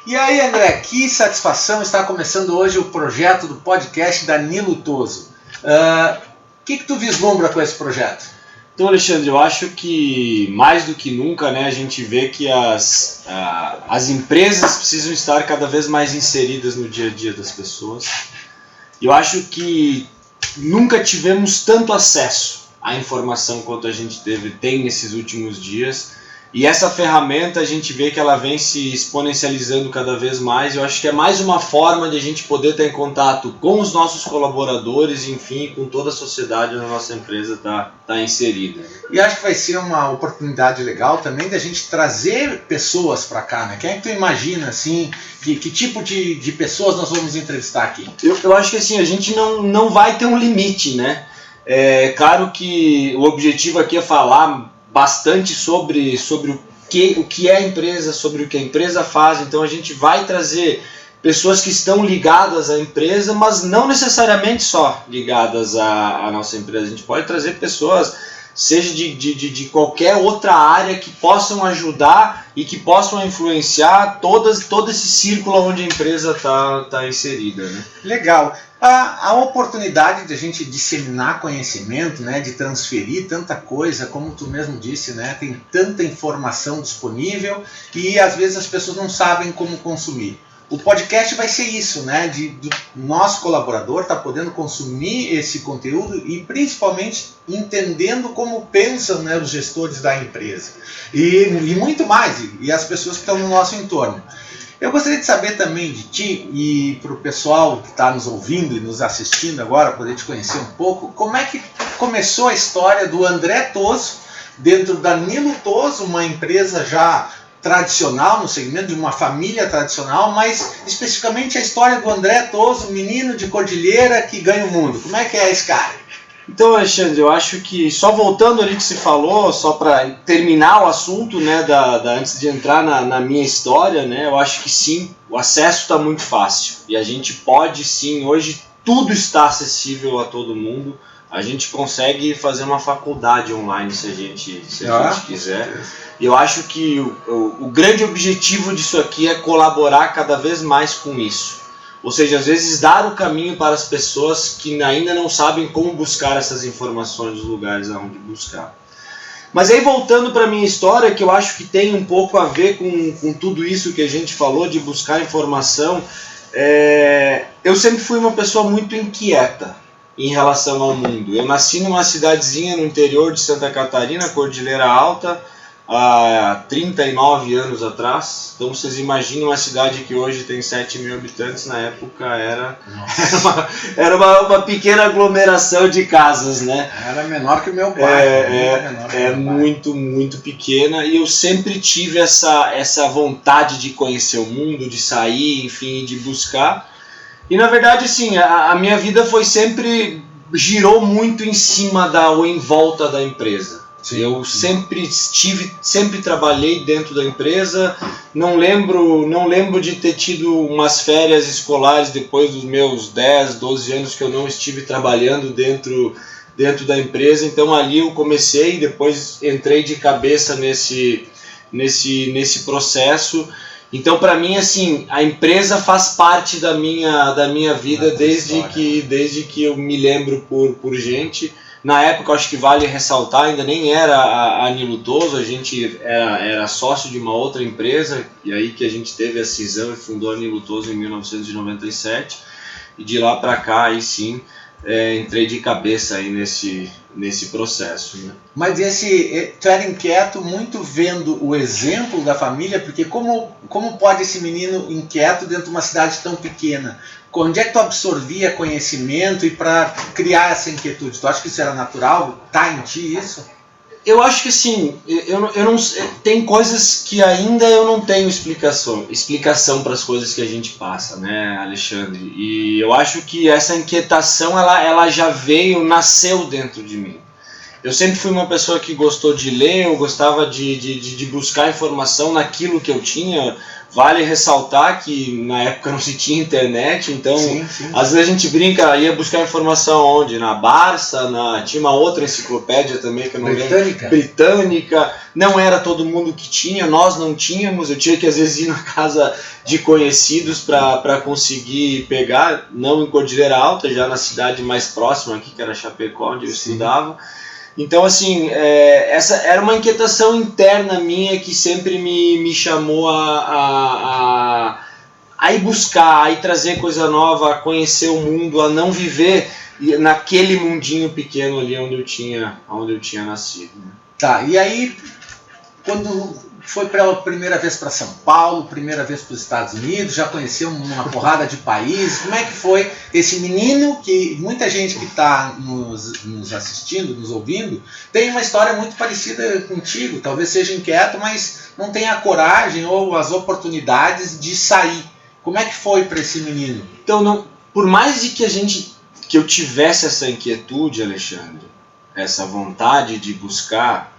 E aí, André, que satisfação estar começando hoje o projeto do podcast da Nilutoso. O que tu vislumbra com esse projeto? Então, Alexandre, eu acho que mais do que nunca, né, a gente vê que as empresas precisam estar cada vez mais inseridas no dia a dia das pessoas. Eu acho que nunca tivemos tanto acesso à informação quanto a gente tem nesses últimos dias. E essa ferramenta a gente vê que ela vem se exponencializando cada vez mais. Eu acho que é mais uma forma de a gente poder estar em contato com os nossos colaboradores, enfim, com toda a sociedade onde a nossa empresa está inserida. E acho que vai ser uma oportunidade legal também de a gente trazer pessoas para cá, né? Quem é que tu imagina, assim, que tipo de pessoas nós vamos entrevistar aqui? Eu acho que assim, a gente não vai ter um limite, né? É claro que o objetivo aqui é falar bastante sobre o que é a empresa, sobre o que a empresa faz. Então a gente vai trazer pessoas que estão ligadas à empresa, mas não necessariamente só ligadas à nossa empresa. A gente pode trazer pessoas, seja de qualquer outra área, que possam ajudar e que possam influenciar todo esse círculo onde a empresa está inserida, né? Legal. A oportunidade de a gente disseminar conhecimento, né, de transferir tanta coisa, como tu mesmo disse, né, tem tanta informação disponível e às vezes as pessoas não sabem como consumir. O podcast vai ser isso, né, do nosso colaborador estar podendo consumir esse conteúdo e principalmente entendendo como pensam, né, os gestores da empresa. E muito mais, e as pessoas que estão no nosso entorno. Eu gostaria de saber também de ti e para o pessoal que está nos ouvindo e nos assistindo agora, poder te conhecer um pouco, como é que começou a história do André Toso dentro da Nilutoso, uma empresa já tradicional, no segmento de uma família tradicional, mas especificamente a história do André Toso, menino de Cordilheira que ganha o mundo. Como é que é esse cara? Então, Alexandre, eu acho que, só voltando ali que se falou, só para terminar o assunto, né, antes de entrar na minha história, né, eu acho que sim, o acesso está muito fácil. E a gente pode sim, hoje tudo está acessível a todo mundo. A gente consegue fazer uma faculdade online se a gente quiser. E eu acho que o grande objetivo disso aqui é colaborar cada vez mais com isso. Ou seja, às vezes dar o caminho para as pessoas que ainda não sabem como buscar essas informações nos lugares aonde buscar. Mas aí voltando para a minha história, que eu acho que tem um pouco a ver com tudo isso que a gente falou de buscar informação, eu sempre fui uma pessoa muito inquieta em relação ao mundo. Eu nasci numa cidadezinha no interior de Santa Catarina, Cordilheira Alta, há 39 anos atrás. Então vocês imaginam uma cidade que hoje tem 7 mil habitantes, na época era uma pequena aglomeração de casas, né? Era menor que o meu pai. Muito, muito pequena, e eu sempre tive essa vontade de conhecer o mundo, de sair, enfim, de buscar. E na verdade, assim, a minha vida girou muito em cima ou em volta da empresa. Sim. Eu sempre trabalhei dentro da empresa. Não lembro de ter tido umas férias escolares depois dos meus 10, 12 anos que eu não estive trabalhando dentro da empresa. Então ali eu comecei, depois entrei de cabeça nesse processo. Então para mim, assim, a empresa faz parte da minha vida desde que eu me lembro por gente. Na época, acho que vale ressaltar, ainda nem era a Nilutoso, a gente era sócio de uma outra empresa, e aí que a gente teve a cisão e fundou a Nilutoso em 1997, e de lá para cá, aí sim, entrei de cabeça aí nesse processo, né? Mas tu era inquieto muito vendo o exemplo da família, porque como pode esse menino inquieto dentro de uma cidade tão pequena? Onde é que tu absorvia conhecimento e para criar essa inquietude? Tu acha que isso era natural? Tá em ti isso? Eu acho que sim. Eu não, tem coisas que ainda eu não tenho explicação para as coisas que a gente passa, né, Alexandre? E eu acho que essa inquietação ela já nasceu dentro de mim. Eu sempre fui uma pessoa que gostou de ler, eu gostava de buscar informação naquilo que eu tinha. Vale ressaltar que na época não se tinha internet, então Sim. às vezes a gente brinca, ia buscar informação onde? Na Barça, tinha uma outra enciclopédia também que eu não lembro. Britânica. Não era todo mundo que tinha, nós não tínhamos, eu tinha que às vezes ir na casa de conhecidos para conseguir pegar, não em Cordilheira Alta, já na cidade mais próxima aqui, que era Chapecó, onde eu estudava. Então, assim, essa era uma inquietação interna minha que sempre me chamou a ir buscar, a ir trazer coisa nova, a conhecer o mundo, a não viver naquele mundinho pequeno ali onde eu tinha nascido. Tá, e aí, quando foi pela primeira vez para São Paulo, primeira vez para os Estados Unidos, já conheceu uma porrada de países, como é que foi esse menino que muita gente que está nos assistindo, nos ouvindo, tem uma história muito parecida contigo, talvez seja inquieto, mas não tem a coragem ou as oportunidades de sair. Como é que foi para esse menino? Então, por mais de que eu tivesse essa inquietude, Alexandre, essa vontade de buscar,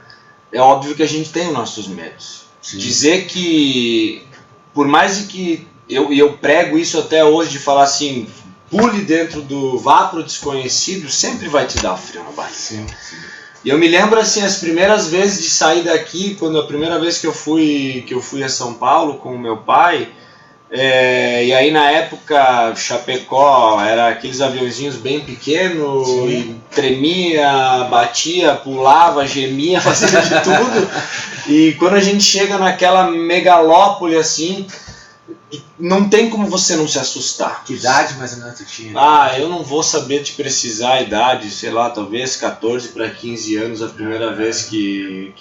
é óbvio que a gente tem os nossos medos. Sim. Dizer que, por mais de que eu prego isso até hoje, de falar assim, pule vá pro desconhecido, sempre vai te dar frio na barriga. Sim. E eu me lembro assim, as primeiras vezes de sair daqui, quando a primeira vez que eu fui a São Paulo com o meu pai, e aí na época Chapecó era aqueles aviãozinhos bem pequenos, e tremia, batia, pulava, gemia, fazia de tudo. E quando a gente chega naquela megalópole assim, não tem como você não se assustar. Que idade mais ou menos tu tinha? Eu não vou saber te precisar a idade, sei lá, talvez 14 para 15 anos a primeira vez que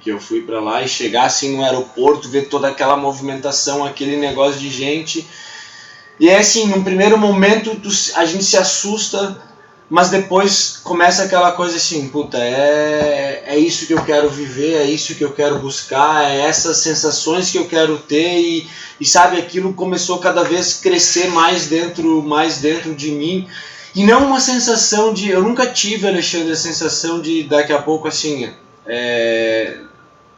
eu fui para lá, e chegar assim no aeroporto, ver toda aquela movimentação, aquele negócio de gente. E é assim, num primeiro momento a gente se assusta, mas depois começa aquela coisa assim, puta, é isso que eu quero viver, é isso que eu quero buscar, é essas sensações que eu quero ter, e sabe, aquilo começou cada vez a crescer mais dentro de mim. E não uma sensação de... Eu nunca tive, Alexandre, a sensação de daqui a pouco assim,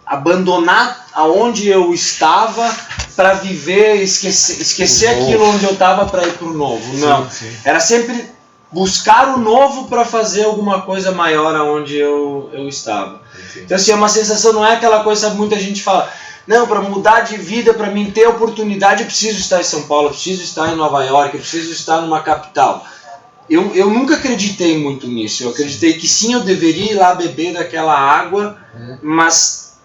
abandonar aonde eu estava para viver, esquecer aquilo onde eu estava para ir para o novo. Não, sim. Era sempre buscar o novo para fazer alguma coisa maior aonde eu estava. Sim. Então assim, é uma sensação, não é aquela coisa, sabe, muita gente fala, não, para mudar de vida, para mim ter oportunidade, eu preciso estar em São Paulo, eu preciso estar em Nova York, eu preciso estar numa capital. Eu nunca acreditei muito nisso, eu acreditei que sim, eu deveria ir lá beber daquela água, mas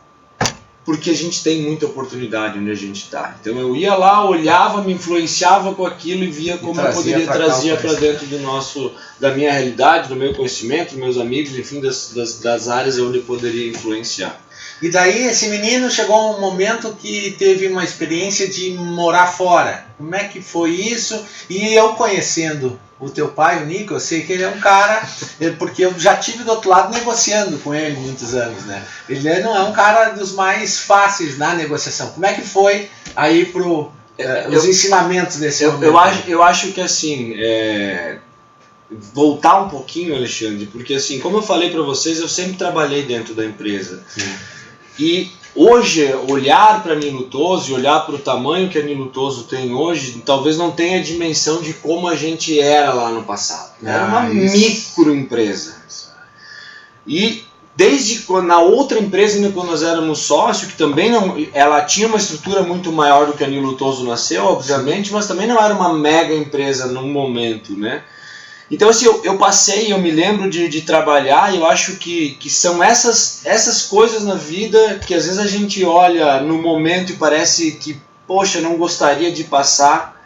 porque a gente tem muita oportunidade onde a gente está. Então eu ia lá, olhava, me influenciava com aquilo e via como eu poderia trazer para dentro da minha realidade, do meu conhecimento, dos meus amigos, enfim, das áreas onde eu poderia influenciar. E daí esse menino chegou um momento que teve uma experiência de morar fora. Como é que foi isso? E eu conhecendo o teu pai, o Nico, eu sei que ele é um cara, porque eu já tive do outro lado negociando com ele muitos anos, né? Ele não é um cara dos mais fáceis na negociação. Como é que foi aí os ensinamentos desse momento? Eu acho que assim, voltar um pouquinho, Alexandre, porque assim, como eu falei para vocês, eu sempre trabalhei dentro da empresa. Sim. E hoje, olhar para Nilutoso e olhar para o tamanho que a Nilutoso tem hoje, talvez não tenha a dimensão de como a gente era lá no passado. Era uma microempresa. E desde quando, na outra empresa, ainda quando nós éramos sócios, que também não, ela tinha uma estrutura muito maior do que a Nilutoso nasceu, obviamente, mas também não era uma mega empresa no momento, né? Então assim, eu passei, eu me lembro de trabalhar, e eu acho que são essas coisas na vida que às vezes a gente olha no momento e parece que, poxa, não gostaria de passar,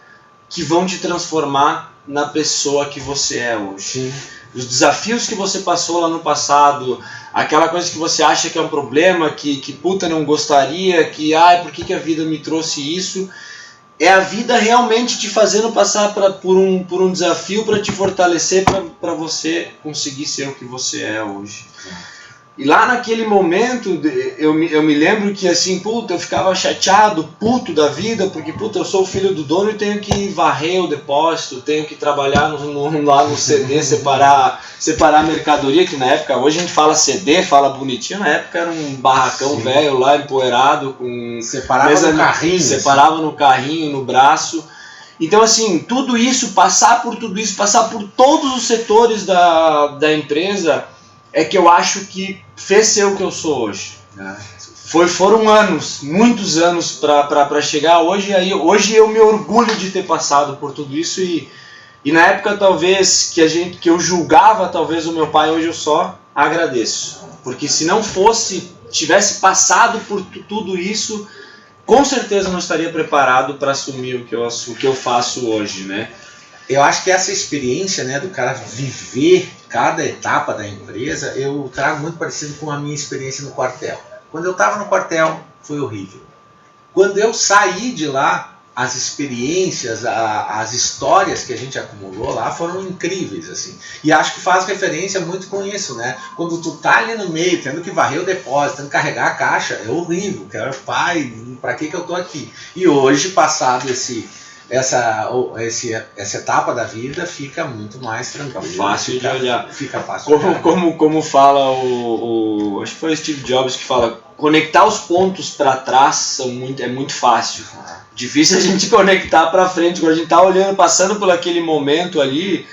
que vão te transformar na pessoa que você é hoje. Sim. Os desafios que você passou lá no passado, aquela coisa que você acha que é um problema, que puta, não gostaria, por que a vida me trouxe isso? É a vida realmente te fazendo passar por um desafio para te fortalecer, para você conseguir ser o que você é hoje. E lá naquele momento, eu me lembro que assim, puta, eu ficava chateado, puto da vida, porque puta, eu sou o filho do dono e tenho que varrer o depósito, tenho que trabalhar lá no CD, separar a mercadoria, que na época, hoje a gente fala CD, fala bonitinho, na época era um barracão velho lá, empoeirado, com separava no carrinho. Separava no carrinho, no braço. Então assim, tudo isso, passar por todos os setores da empresa, é que eu acho que fez ser o que eu sou hoje. Foram anos, muitos anos para chegar hoje. Hoje eu me orgulho de ter passado por tudo isso e na época talvez que eu julgava talvez o meu pai, hoje eu só agradeço. Porque se não tivesse passado por tudo isso, com certeza não estaria preparado para assumir o que eu faço hoje, né? Eu acho que essa experiência, né, do cara viver cada etapa da empresa, eu trago muito parecido com a minha experiência no quartel. Quando eu estava no quartel, foi horrível. Quando eu saí de lá, as experiências, as histórias que a gente acumulou lá foram incríveis, assim. E acho que faz referência muito com isso, né? Quando tu tá ali no meio, tendo que varrer o depósito, tendo que carregar a caixa, é horrível. Cara, pai, pra que eu tô aqui? E hoje, passado essa etapa da vida, fica muito mais tranquilo. Fica fácil de olhar. Fica fácil como fala acho que foi o Steve Jobs que fala, conectar os pontos para trás é muito fácil. Difícil a gente conectar para frente. Quando a gente tá olhando, passando por aquele momento ali,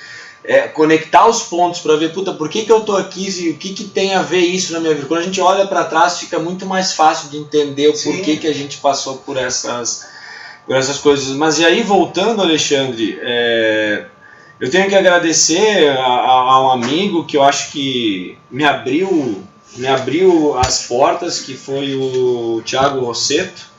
conectar os pontos para ver, puta, por que eu tô aqui, o que tem a ver isso na minha vida. Quando a gente olha para trás, fica muito mais fácil de entender o porquê que a gente passou por essas coisas. Mas e aí, voltando, Alexandre, eu tenho que agradecer a um amigo que eu acho que me abriu as portas, que foi o Thiago Rosseto.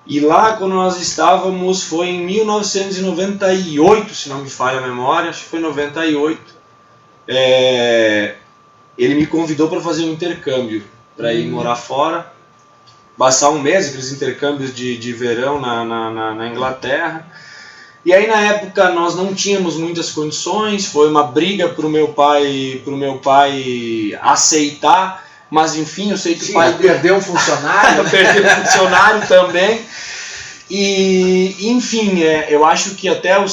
E lá, quando nós estávamos, foi em 1998, se não me falha a memória, acho que foi 98. Ele me convidou para fazer um intercâmbio, para ir morar fora. Passar um mês, aqueles intercâmbios de verão na Inglaterra. E aí na época nós não tínhamos muitas condições, foi uma briga pro meu pai aceitar, mas enfim, eu sei que o pai perdeu um funcionário. Perdeu um funcionário também. E enfim, eu acho que até eu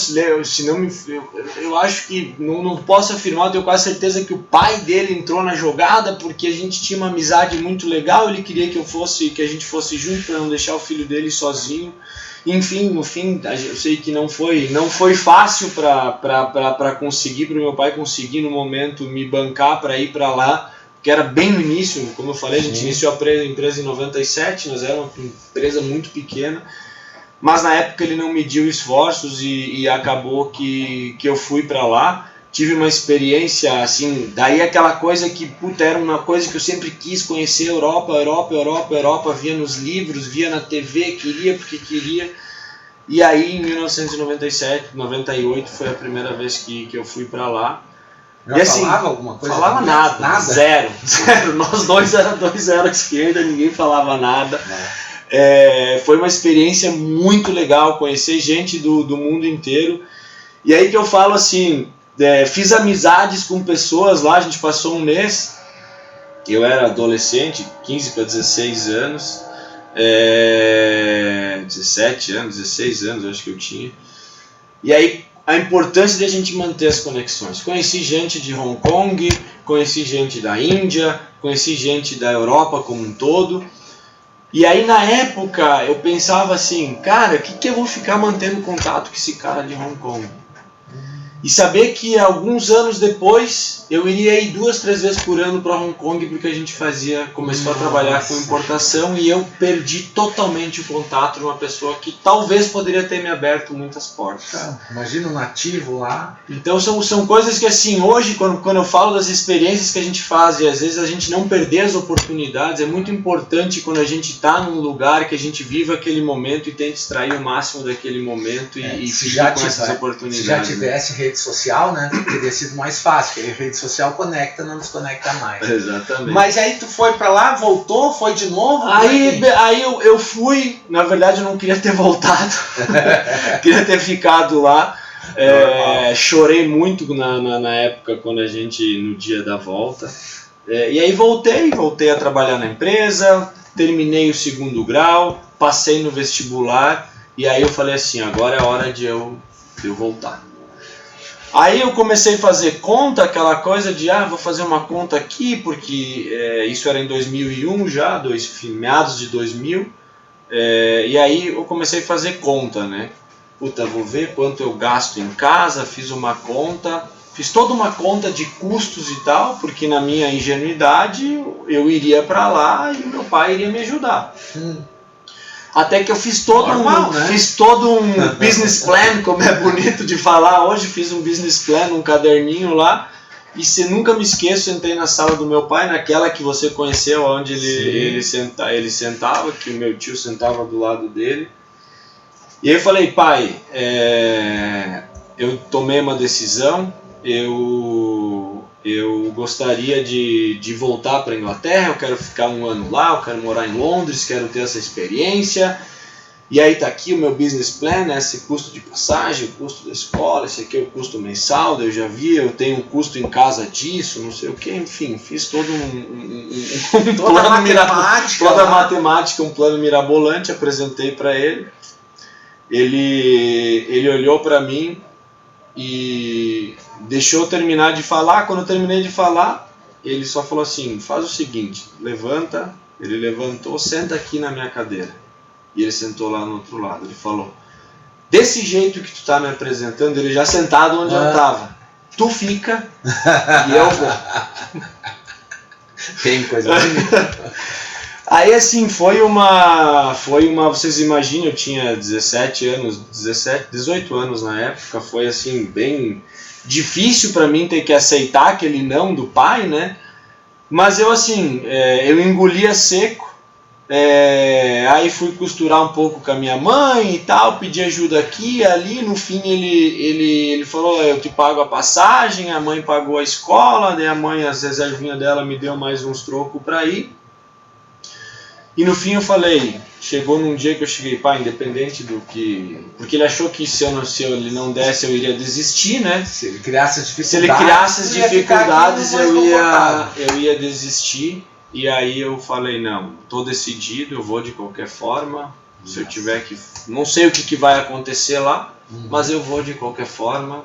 acho que não posso afirmar, eu tenho quase certeza que o pai dele entrou na jogada, porque a gente tinha uma amizade muito legal, ele queria que a gente fosse junto para não deixar o filho dele sozinho. Enfim, no fim, eu sei que não foi fácil para conseguir, para o meu pai conseguir no momento me bancar para ir para lá, que era bem no início, como eu falei, a gente iniciou a empresa em 97, nós éramos uma empresa muito pequena. Mas na época ele não mediu esforços e acabou que eu fui para lá. Tive uma experiência assim, daí aquela coisa que, puta, era uma coisa que eu sempre quis conhecer, Europa, via nos livros, via na TV, queria porque queria. E aí em 1997, 98 foi a primeira vez que eu fui para lá. Já e assim, falava alguma coisa? Falava nada. Zero. Nós dois era à esquerda, ninguém falava nada. Foi uma experiência muito legal, conhecer gente do mundo inteiro. E aí que eu falo assim, fiz amizades com pessoas lá, a gente passou um mês, eu era adolescente, 15 para 16 anos, 17 anos, 16 anos acho que eu tinha. E aí a importância de a gente manter as conexões. Conheci gente de Hong Kong, conheci gente da Índia, conheci gente da Europa como um todo. E aí na época eu pensava assim, cara, o que eu vou ficar mantendo contato com esse cara de Hong Kong? E saber que alguns anos depois eu iria ir 2, 3 vezes por ano para Hong Kong, porque a gente começou a trabalhar com importação, e eu perdi totalmente o contato de uma pessoa que talvez poderia ter me aberto muitas portas. Imagina um nativo lá. Então são coisas que assim, hoje quando eu falo das experiências que a gente faz e às vezes a gente não perder as oportunidades, é muito importante quando a gente está num lugar que a gente viva aquele momento e tente extrair o máximo daquele momento e ficar com essas oportunidades. Se já tivesse rede social, né, teria sido mais fácil, porque a rede social conecta, não desconecta mais. Exatamente. Mas aí tu foi pra lá, voltou, foi de novo? Aí eu fui, na verdade eu não queria ter voltado, queria ter ficado lá. Chorei muito na época, no dia da volta. E aí voltei a trabalhar na empresa, terminei o 2º grau, passei no vestibular, e aí eu falei assim, agora é hora de eu voltar. Aí eu comecei a fazer conta, aquela coisa de, vou fazer uma conta aqui, porque isso era em 2001 já, meados de 2000, e aí eu comecei a fazer conta, né? Puta, vou ver quanto eu gasto em casa, fiz uma conta, fiz toda uma conta de custos e tal, porque na minha ingenuidade eu iria para lá e meu pai iria me ajudar. Até que eu fiz todo um business plan, como é bonito de falar hoje, fiz um business plan, um caderninho lá, e se nunca me esqueço, sentei na sala do meu pai, naquela que você conheceu, onde ele sentava, que o meu tio sentava do lado dele. E aí eu falei, pai, eu tomei uma decisão, eu gostaria de voltar para a Inglaterra, eu quero ficar 1 ano lá, eu quero morar em Londres, quero ter essa experiência. E aí está aqui o meu business plan, né, esse custo de passagem, o custo da escola, esse aqui é o custo mensal, eu já vi, eu tenho um custo em casa disso, não sei o que, enfim, fiz todo toda a matemática, um plano mirabolante, apresentei para ele. Ele olhou para mim e deixou eu terminar de falar. Quando eu terminei de falar, ele só falou assim, faz o seguinte, levanta. Ele levantou, senta aqui na minha cadeira. E ele sentou lá no outro lado. Ele falou, desse jeito que tu tá me apresentando, ele já sentado onde eu tava, tu fica e eu vou. Tem coisa bonita. Aí assim, foi uma, vocês imaginam, eu tinha 18 anos na época, foi assim, bem difícil para mim ter que aceitar aquele não do pai, né? Mas eu assim, eu engolia seco, aí fui costurar um pouco com a minha mãe e tal, pedi ajuda aqui e ali, no fim ele falou, eu te pago a passagem, a mãe pagou a escola, daí a mãe, as reservinhas dela me deu mais uns trocos para ir. E no fim eu falei, chegou num dia que eu cheguei, pai, independente do que... Porque ele achou que se ele não desse eu iria desistir, né? Se ele criasse as dificuldades eu ia desistir. E aí eu falei, não, tô decidido, eu vou de qualquer forma. Se eu tiver que... Não sei o que vai acontecer lá, mas eu vou de qualquer forma.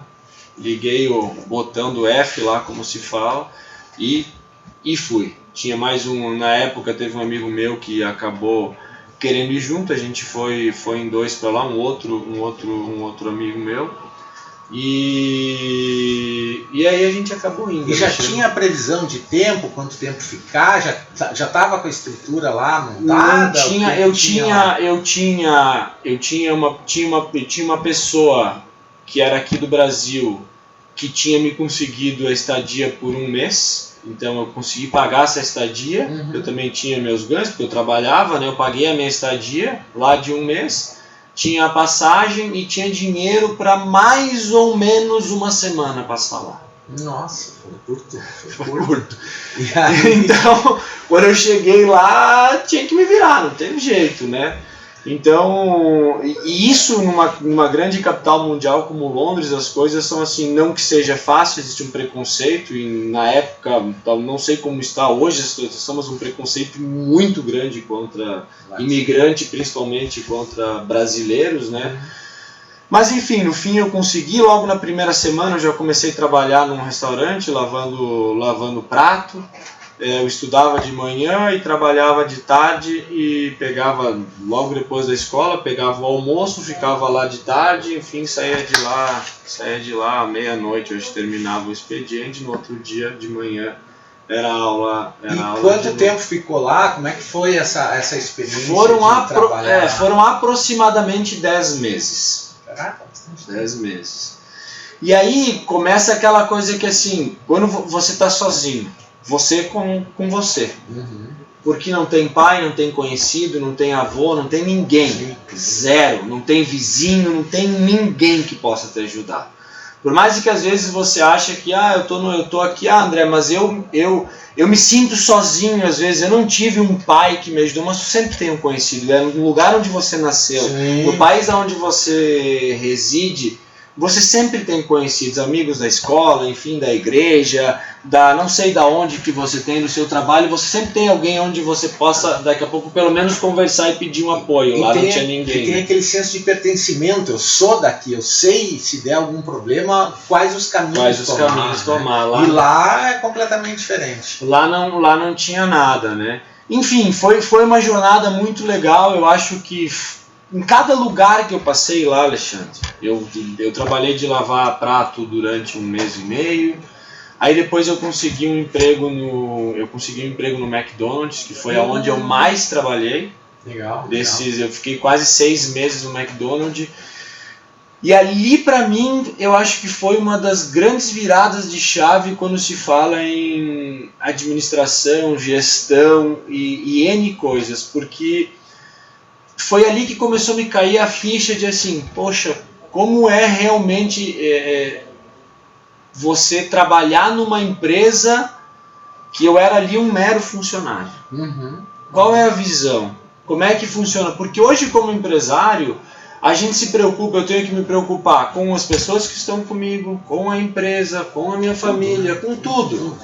Liguei o botão do F lá, como se fala, e fui. Tinha mais na época teve um amigo meu que acabou querendo ir junto, a gente foi em 2 para lá, um outro amigo meu, e aí a gente acabou indo. E já tinha previsão de tempo, quanto tempo ficar, já estava com a estrutura lá montada? Não tinha, eu tinha uma pessoa que era aqui do Brasil que tinha me conseguido a estadia por 1 mês. Então eu consegui pagar essa estadia, eu também tinha meus ganhos, porque eu trabalhava, né? Eu paguei a minha estadia lá de 1 mês, tinha a passagem e tinha dinheiro para mais ou menos 1 semana passar lá. Nossa, foi curto. Então, quando eu cheguei lá, tinha que me virar, não teve jeito, né? Então, e isso numa grande capital mundial como Londres, as coisas são assim, não que seja fácil, existe um preconceito, e na época, não sei como está hoje, estamos um preconceito muito grande contra imigrante, principalmente contra brasileiros, né? Mas enfim, no fim eu consegui, logo na primeira semana eu já comecei a trabalhar num restaurante, lavando prato. Eu estudava de manhã e trabalhava de tarde e pegava, logo depois da escola, pegava o almoço, ficava lá de tarde, enfim, saía de lá à meia-noite, hoje terminava o expediente, no outro dia de manhã era aula. E quanto tempo ficou lá? Como é que foi essa experiência de trabalhar? Foram aproximadamente 10 meses. Caraca, bastante 10 meses. E aí começa aquela coisa que assim, quando você está sozinho, você com você. Porque não tem pai, não tem conhecido, não tem avô, não tem ninguém. Zero. Não tem vizinho, não tem ninguém que possa te ajudar. Por mais que às vezes você acha que eu tô aqui, André, mas eu me sinto sozinho às vezes. Eu não tive um pai que me ajudou, mas tu sempre tem um conhecido. É no lugar onde você nasceu, no país onde você reside, você sempre tem conhecidos, amigos da escola, enfim, da igreja, não sei da onde que você tem no seu trabalho, você sempre tem alguém onde você possa, daqui a pouco, pelo menos conversar e pedir um apoio. Lá não tinha ninguém. E tem aquele senso de pertencimento, eu sou daqui, eu sei se der algum problema, quais os caminhos tomar. Lá, e lá é completamente diferente. Lá não tinha nada, né? Enfim, foi uma jornada muito legal, eu acho que em cada lugar que eu passei lá, Alexandre, eu trabalhei de lavar prato durante 1 mês e meio, aí depois eu consegui um emprego no McDonald's, que foi aonde eu mais trabalhei. Legal. Eu fiquei quase 6 meses no McDonald's, e ali para mim eu acho que foi uma das grandes viradas de chave quando se fala em administração, gestão e N coisas, porque foi ali que começou a me cair a ficha de assim, poxa, como é realmente você trabalhar numa empresa que eu era ali um mero funcionário. Qual é a visão? Como é que funciona? Porque hoje, como empresário, a gente se preocupa, eu tenho que me preocupar com as pessoas que estão comigo, com a empresa, com a minha família, com tudo.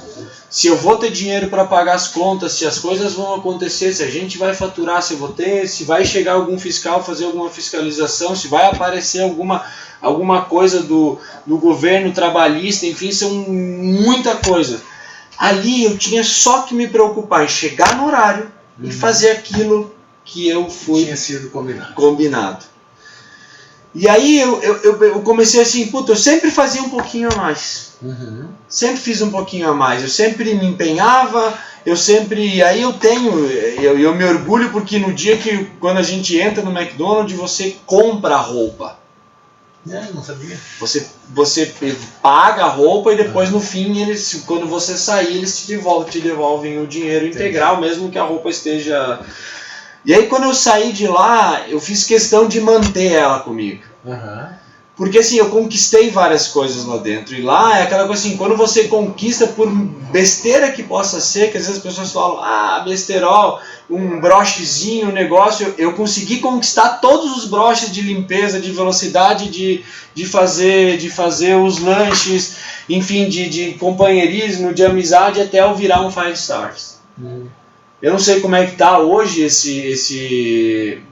Se eu vou ter dinheiro para pagar as contas, se as coisas vão acontecer, se a gente vai faturar, se eu vou ter, se vai chegar algum fiscal fazer alguma fiscalização, se vai aparecer alguma coisa do governo trabalhista, enfim, são muita coisa. Ali eu tinha só que me preocupar em chegar no horário e fazer aquilo que eu fui tinha sido combinado. E aí eu comecei assim, puta, eu sempre fazia um pouquinho a mais. Sempre fiz um pouquinho a mais. Eu sempre me empenhava, aí eu me orgulho porque no dia quando a gente entra no McDonald's, você compra a roupa. Não sabia. Você paga a roupa e depois no fim, quando você sair, eles te devolvem o dinheiro integral, mesmo que a roupa esteja... E aí quando eu saí de lá, eu fiz questão de manter ela comigo. Porque assim, eu conquistei várias coisas lá dentro. E lá é aquela coisa assim, quando você conquista por besteira que possa ser, que às vezes as pessoas falam, besterol, um brochezinho, um negócio, eu consegui conquistar todos os broches de limpeza, de velocidade, de fazer os lanches, enfim, de companheirismo, de amizade, até eu virar um 5 stars. Eu não sei como é que tá hoje esse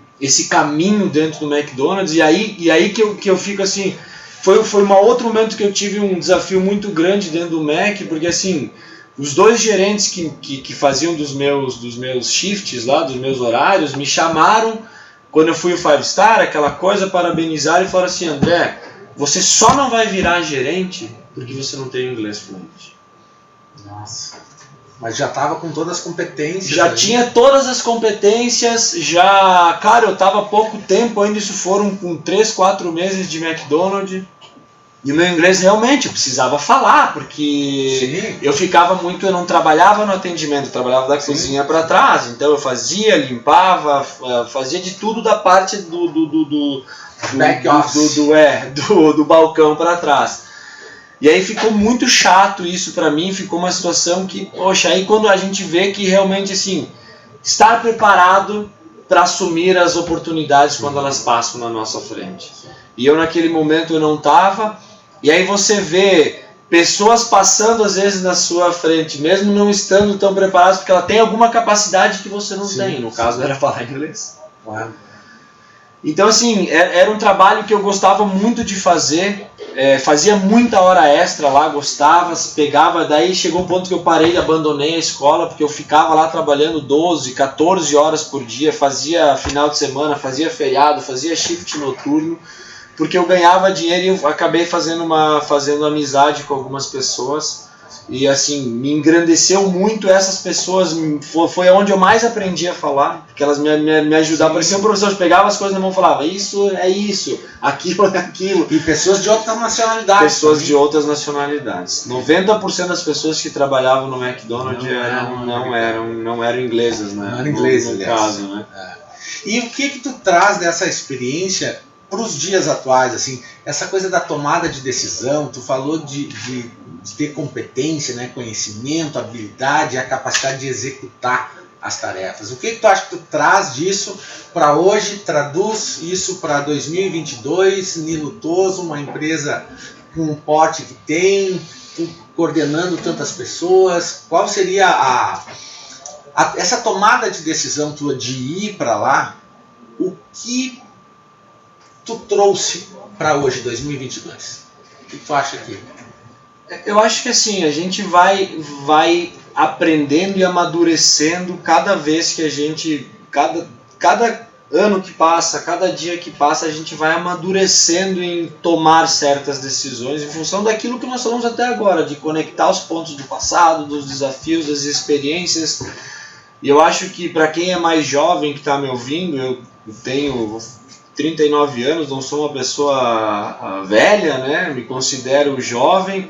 caminho dentro do McDonald's, e aí que eu fico assim, foi um outro momento que eu tive um desafio muito grande dentro do Mac, porque assim, os 2 gerentes que faziam dos meus shifts lá, dos meus horários, me chamaram quando eu fui o 5 Star, aquela coisa, parabenizaram e falaram assim, André, você só não vai virar gerente porque você não tem inglês fluente. Nossa. Mas já estava com todas as competências. Já tinha todas as competências, cara, eu estava há pouco tempo, ainda isso foram com 3, 4 meses de McDonald's. E o meu inglês realmente, eu precisava falar, porque eu não trabalhava no atendimento, eu trabalhava da cozinha para trás. Então eu fazia, limpava, fazia de tudo da parte do balcão para trás. E aí ficou muito chato isso pra mim, ficou uma situação que, poxa, aí quando a gente vê que realmente, assim, estar preparado para assumir as oportunidades quando elas passam na nossa frente. E eu naquele momento eu não estava, e aí você vê pessoas passando às vezes na sua frente, mesmo não estando tão preparadas, porque ela tem alguma capacidade que você não tem, no caso era falar inglês. Claro. Então assim, era um trabalho que eu gostava muito de fazer, fazia muita hora extra lá, gostava, pegava, daí chegou um ponto que eu parei e abandonei a escola, porque eu ficava lá trabalhando 12, 14 horas por dia, fazia final de semana, fazia feriado, fazia shift noturno, porque eu ganhava dinheiro e eu acabei fazendo amizade com algumas pessoas. E assim, me engrandeceu muito essas pessoas, foi onde eu mais aprendi a falar, porque elas me ajudavam, parecia um professor, pegava as coisas na mão e falava, isso é isso, aquilo é aquilo. E pessoas de outras nacionalidades. Pessoas de outras nacionalidades. 90% das pessoas que trabalhavam no McDonald's não eram inglesas, né? Não eram inglesas, no caso, né? E o que tu traz dessa experiência para os dias atuais, assim, essa coisa da tomada de decisão? Tu falou de ter competência, né, conhecimento, habilidade, a capacidade de executar. as tarefas. O que tu acha que tu traz disso para hoje, traduz isso para 2022, Nilo Toso, uma empresa com o porte que tem, coordenando tantas pessoas? Qual seria essa tomada de decisão tua de ir para lá? O que tu trouxe para hoje, 2022? O que tu acha aqui? Eu acho que assim, a gente vai aprendendo e amadurecendo cada vez que a gente, cada ano que passa, cada dia que passa, a gente vai amadurecendo em tomar certas decisões em função daquilo que nós falamos até agora, de conectar os pontos do passado, dos desafios, das experiências. E eu acho que para quem é mais jovem que está me ouvindo, eu tenho 39 anos, não sou uma pessoa velha, né? Me considero jovem,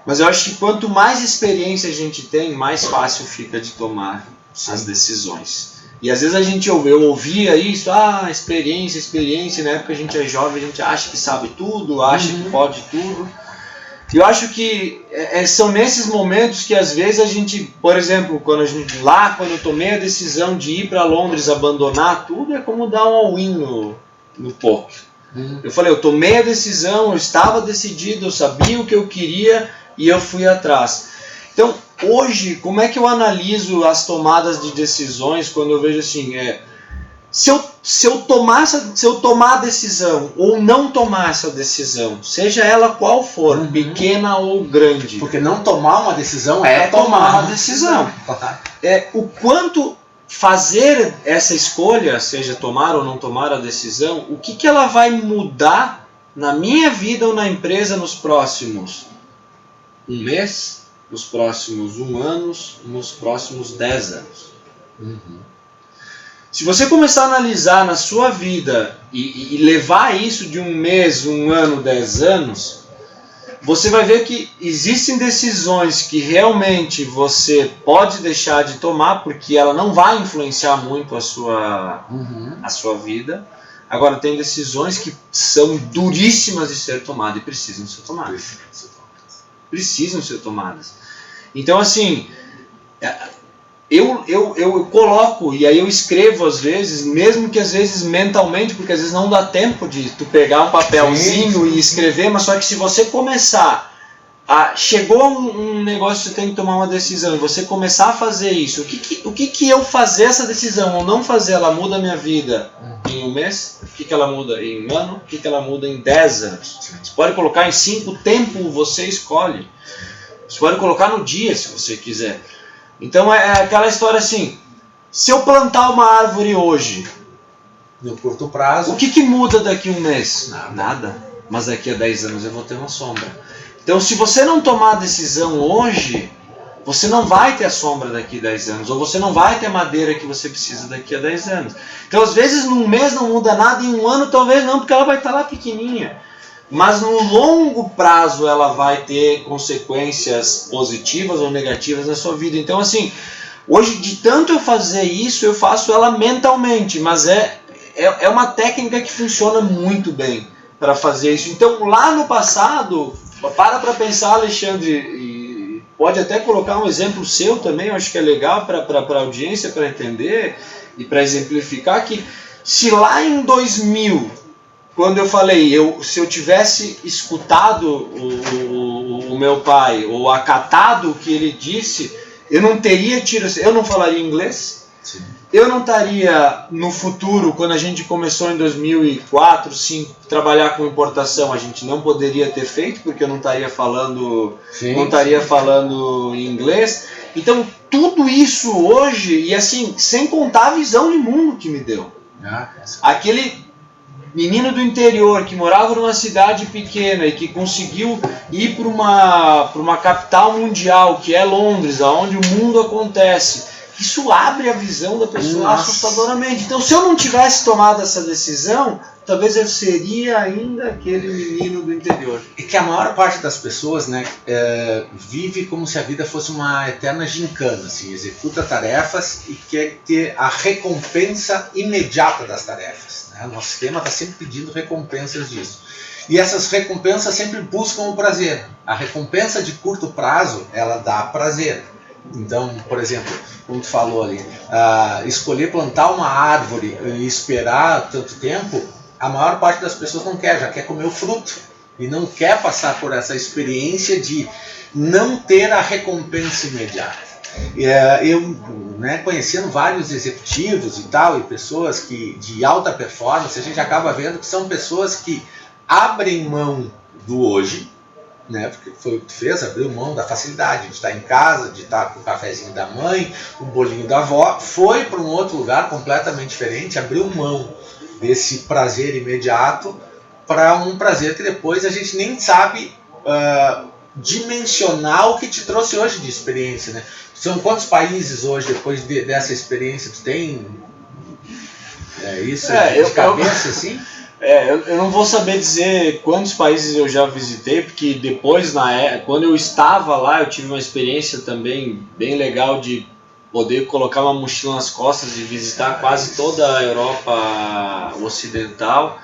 mas eu acho que quanto mais experiência a gente tem, mais fácil fica de tomar as decisões. E às vezes eu ouvia isso, experiência, na época a gente é jovem, a gente acha que sabe tudo, acha que pode tudo. E eu acho que são nesses momentos que às vezes a gente, por exemplo, quando eu tomei a decisão de ir para Londres, abandonar tudo, é como dar um all-in no poker. Eu falei, eu tomei a decisão, eu estava decidido, eu sabia o que eu queria e eu fui atrás. Então, hoje, como é que eu analiso as tomadas de decisões quando eu vejo assim, se eu tomar a decisão ou não tomar essa decisão, seja ela qual for, pequena ou grande. Porque não tomar uma decisão é tomar uma decisão. O quanto fazer essa escolha, seja tomar ou não tomar a decisão, o que ela vai mudar na minha vida ou na empresa nos próximos um mês, nos próximos 1 ano, nos próximos 10 anos. Se você começar a analisar na sua vida e levar isso de 1 mês, 1 ano, 10 anos, você vai ver que existem decisões que realmente você pode deixar de tomar, porque ela não vai influenciar muito a sua vida. Agora, tem decisões que são duríssimas de ser tomadas e precisam ser tomadas. Então, assim, eu coloco, e aí eu escrevo às vezes, mesmo que às vezes mentalmente, porque às vezes não dá tempo de tu pegar um papelzinho e escrever, mas só que se você começar chegou um negócio que você tem que tomar uma decisão e você começar a fazer isso, o que eu fazer essa decisão ou não fazer, ela muda a minha vida em 1 mês? O que ela muda em 1 ano? O que ela muda em 10 anos? Você pode colocar em 5, o tempo você escolhe. Você pode colocar no dia se você quiser. Então é aquela história assim, se eu plantar uma árvore hoje, no curto prazo, o que muda daqui a 1 mês? Nada. Mas daqui a 10 anos eu vou ter uma sombra. Então, se você não tomar a decisão hoje, você não vai ter a sombra daqui a 10 anos, ou você não vai ter a madeira que você precisa daqui a 10 anos. Então, às vezes, num mês não muda nada, em 1 ano talvez não, porque ela vai estar lá pequenininha. Mas no longo prazo ela vai ter consequências positivas ou negativas na sua vida. Então, assim, hoje, de tanto eu fazer isso, eu faço ela mentalmente, mas é uma técnica que funciona muito bem para fazer isso. Então, lá no passado, para pensar, Alexandre, e pode até colocar um exemplo seu também, eu acho que é legal para a audiência, para entender e para exemplificar que se lá em 2000, quando eu falei, se eu tivesse escutado o meu pai ou acatado o que ele disse, eu não teria eu não falaria inglês. Sim. Eu não estaria no futuro, quando a gente começou em 2004, 2005, trabalhar com importação, a gente não poderia ter feito, porque eu não estaria falando, falando inglês. Então, tudo isso hoje, e assim, sem contar a visão de mundo que me deu. Aquele menino do interior que morava numa cidade pequena e que conseguiu ir para uma capital mundial, que é Londres, onde o mundo acontece. Isso abre a visão da pessoa assustadoramente. Então, se eu não tivesse tomado essa decisão, talvez eu seria ainda aquele menino do interior. E que a maior parte das pessoas, né, vive como se a vida fosse uma eterna gincana, assim, executa tarefas e quer ter a recompensa imediata das tarefas. Né? O nosso sistema está sempre pedindo recompensas disso. E essas recompensas sempre buscam o prazer. A recompensa de curto prazo, ela dá prazer. Então, por exemplo, como tu falou ali, escolher plantar uma árvore e esperar tanto tempo, a maior parte das pessoas não quer, já quer comer o fruto e não quer passar por essa experiência de não ter a recompensa imediata. Eu, né, conhecendo vários executivos e tal, e pessoas de alta performance, a gente acaba vendo que são pessoas que abrem mão do hoje, né, porque foi o que tu fez, abriu mão da facilidade de estar em casa, de estar com o cafezinho da mãe, o bolinho da avó, foi para um outro lugar completamente diferente, abriu mão desse prazer imediato para um prazer que depois a gente nem sabe dimensionar o que te trouxe hoje de experiência, né? São quantos países hoje, depois dessa experiência, tu tem isso de cabeça, assim? Eu não vou saber dizer quantos países eu já visitei, porque depois, quando eu estava lá, eu tive uma experiência também bem legal de poder colocar uma mochila nas costas e visitar quase toda a Europa Ocidental.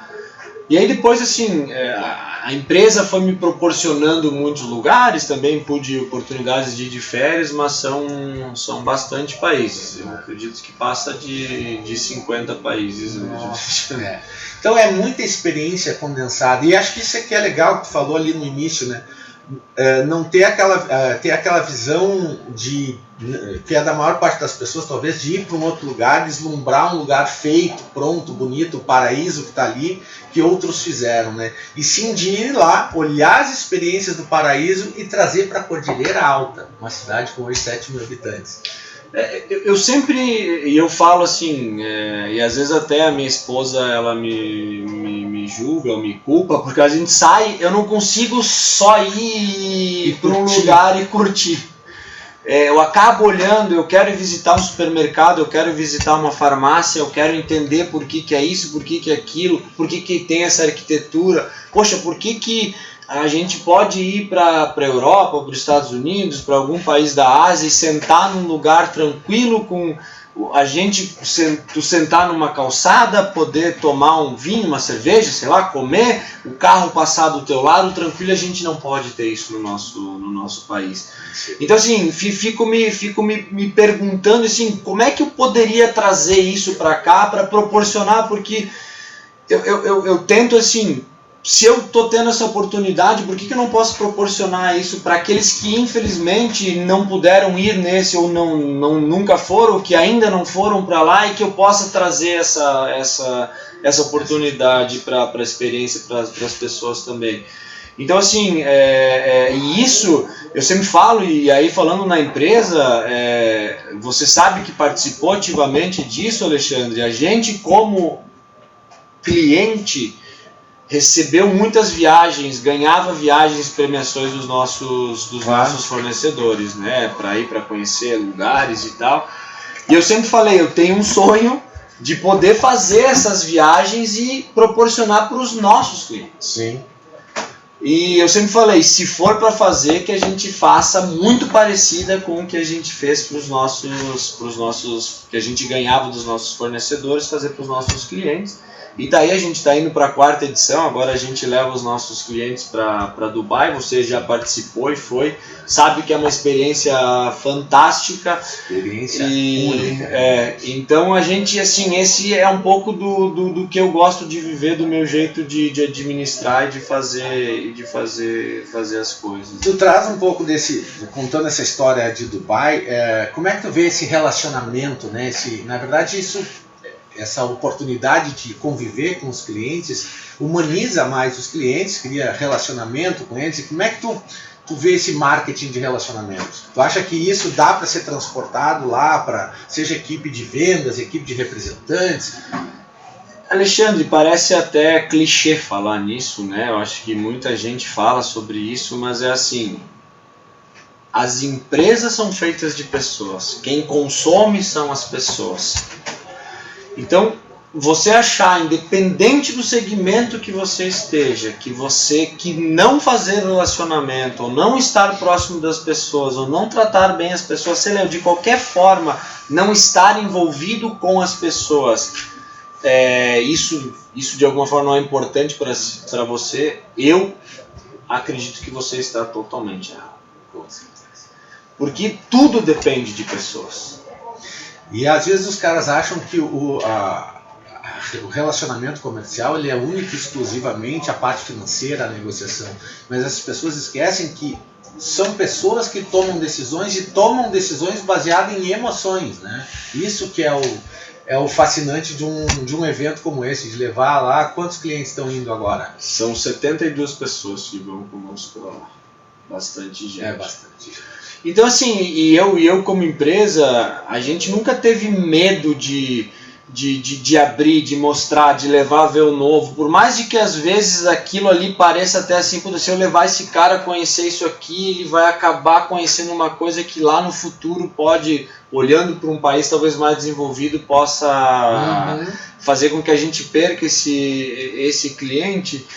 E aí depois, assim, a empresa foi me proporcionando muitos lugares, também pude oportunidades de ir de férias, mas são bastante países. Eu acredito que passa de 50 países. Nossa, Então é muita experiência condensada. E acho que isso aqui é legal que tu falou ali no início, né? Não ter aquela visão que é da maior parte das pessoas, talvez, de ir para um outro lugar, deslumbrar um lugar feito, pronto, bonito, o paraíso que está ali, que outros fizeram, né? E sim de ir lá, olhar as experiências do paraíso e trazer para a Cordilheira Alta, uma cidade com hoje 7 mil habitantes. Eu sempre, eu falo assim, e às vezes até a minha esposa, ela me julga, me culpa, porque a gente sai, eu não consigo só ir para um lugar e curtir. Eu acabo olhando, eu quero visitar um supermercado, eu quero visitar uma farmácia, eu quero entender por que é isso, por que é aquilo, por que tem essa arquitetura, poxa, por que a gente pode ir para a Europa, para os Estados Unidos, para algum país da Ásia e sentar num lugar tranquilo com a gente, tu sentar numa calçada, poder tomar um vinho, uma cerveja, sei lá, comer, o carro passar do teu lado, tranquilo, a gente não pode ter isso no nosso país. Então assim, fico me perguntando assim, como é que eu poderia trazer isso para cá, para proporcionar, porque eu tento assim, se eu estou tendo essa oportunidade, por que eu não posso proporcionar isso para aqueles que infelizmente não puderam ir nesse ou nunca foram, ou que ainda não foram para lá, e que eu possa trazer essa oportunidade para a experiência, para as pessoas também. Então assim, e isso eu sempre falo, e aí falando na empresa, você sabe que participou ativamente disso, Alexandre, a gente como cliente recebeu muitas viagens, ganhava viagens, premiações dos nossos fornecedores, né, para ir para conhecer lugares e tal. E eu sempre falei, eu tenho um sonho de poder fazer essas viagens e proporcionar para os nossos clientes. Sim. E eu sempre falei, se for para fazer, que a gente faça muito parecida com o que a gente fez para os nossos, que a gente ganhava dos nossos fornecedores, fazer para os nossos clientes. E daí a gente está indo para a 4ª edição, agora a gente leva os nossos clientes para Dubai, você já participou e foi, sabe que é uma experiência fantástica. Experiência única. Então a gente, assim, esse é um pouco do que eu gosto de viver, do meu jeito de administrar e de fazer as coisas. Tu traz um pouco contando essa história de Dubai, como é que tu vê esse relacionamento, né? Na verdade essa oportunidade de conviver com os clientes humaniza mais os clientes, cria relacionamento com eles. E como é que tu vê esse marketing de relacionamento? Tu acha que isso dá para ser transportado lá para, seja equipe de vendas, equipe de representantes? Alexandre, parece até clichê falar nisso, né? Eu acho que muita gente fala sobre isso, mas é assim, as empresas são feitas de pessoas, quem consome são as pessoas. Então, você achar, independente do segmento que você esteja, que não fazer relacionamento, ou não estar próximo das pessoas, ou não tratar bem as pessoas, sei lá, de qualquer forma, não estar envolvido com as pessoas, isso de alguma forma não é importante para você, eu acredito que você está totalmente errado. porque tudo depende de pessoas. E às vezes os caras acham que o relacionamento comercial ele é único e exclusivamente a parte financeira, a negociação. Mas as pessoas esquecem que são pessoas que tomam decisões e tomam decisões baseadas em emoções, né? Isso que é o fascinante de um evento como esse, de levar lá. Quantos clientes estão indo agora? São 72 pessoas que vão conosco lá. Bastante gente. É bastante. Então assim, e eu como empresa, a gente nunca teve medo de abrir, de mostrar, de levar a ver o novo, por mais de que às vezes aquilo ali pareça até assim, se eu levar esse cara a conhecer isso aqui, ele vai acabar conhecendo uma coisa que lá no futuro pode, olhando para um país talvez mais desenvolvido, possa fazer com que a gente perca esse cliente.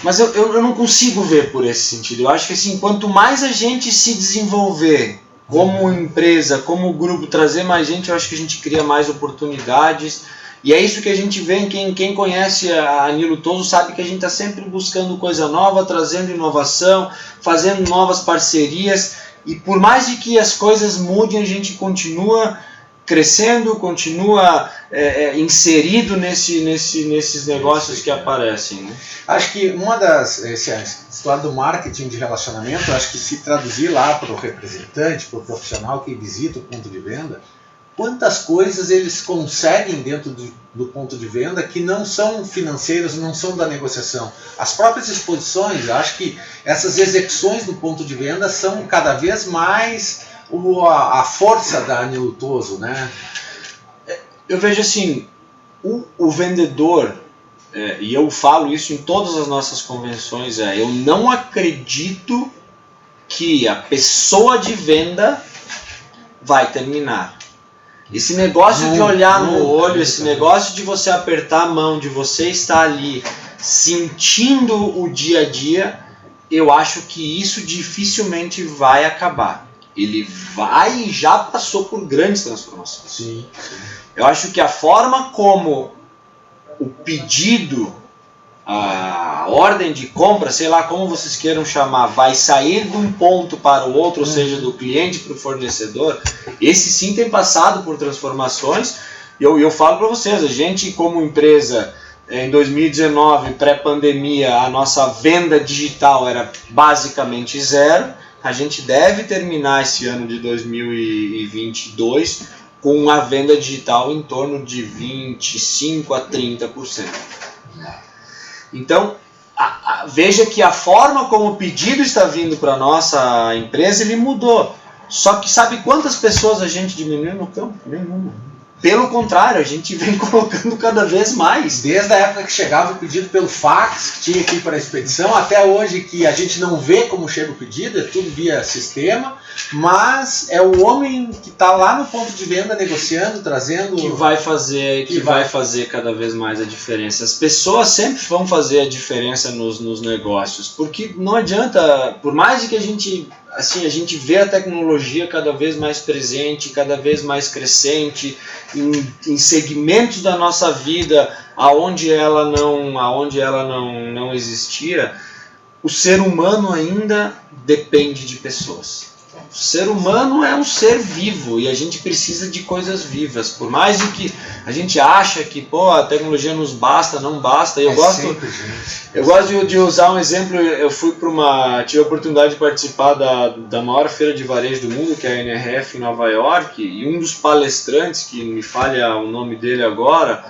Mas eu não consigo ver por esse sentido. Eu acho que assim, quanto mais a gente se desenvolver como empresa, como grupo, trazer mais gente, eu acho que a gente cria mais oportunidades. E é isso que a gente vê, quem conhece a Nilo Toso sabe que a gente está sempre buscando coisa nova, trazendo inovação, fazendo novas parcerias. E por mais de que as coisas mudem, a gente continua crescendo, continua inserido nesses negócios que aparecem, né? Acho que essa história do marketing de relacionamento, acho que se traduzir lá para o representante, para o profissional que visita o ponto de venda, quantas coisas eles conseguem dentro do ponto de venda que não são financeiras, não são da negociação. As próprias exposições, acho que essas execuções do ponto de venda são cada vez mais a força da Nilo Toso, né? Eu vejo assim, o vendedor, e eu falo isso em todas as nossas convenções, eu não acredito que a pessoa de venda vai terminar. Esse negócio de olhar no olho, esse negócio de você apertar a mão, de você estar ali sentindo o dia a dia, eu acho que isso dificilmente vai acabar. Ele vai e já passou por grandes transformações. Sim. Eu acho que a forma como o pedido, a ordem de compra, sei lá como vocês queiram chamar, vai sair de um ponto para o outro, ou seja, do cliente para o fornecedor, esse sim tem passado por transformações. E eu falo para vocês, a gente como empresa, em 2019, pré-pandemia, a nossa venda digital era basicamente zero. A gente deve terminar esse ano de 2022 com a venda digital em torno de 25% a 30%. Então, veja que a forma como o pedido está vindo para a nossa empresa, ele mudou. Só que sabe quantas pessoas a gente diminuiu no campo? Nenhuma. Pelo contrário, a gente vem colocando cada vez mais. Desde a época que chegava o pedido pelo fax, que tinha que ir para a expedição, até hoje que a gente não vê como chega o pedido, é tudo via sistema, mas é o homem que está lá no ponto de venda negociando, trazendo... Que vai fazer cada vez mais a diferença. As pessoas sempre vão fazer a diferença nos negócios, porque não adianta, por mais de que a gente vê a tecnologia cada vez mais presente, cada vez mais crescente, em segmentos da nossa vida aonde ela não existia, o ser humano ainda depende de pessoas. O ser humano é um ser vivo e a gente precisa de coisas vivas. Por mais de que a gente acha que a tecnologia nos basta, não basta. Eu gosto de usar um exemplo. Eu tive a oportunidade de participar da maior feira de varejo do mundo, que é a NRF em Nova York, e um dos palestrantes, que me falha o nome dele agora,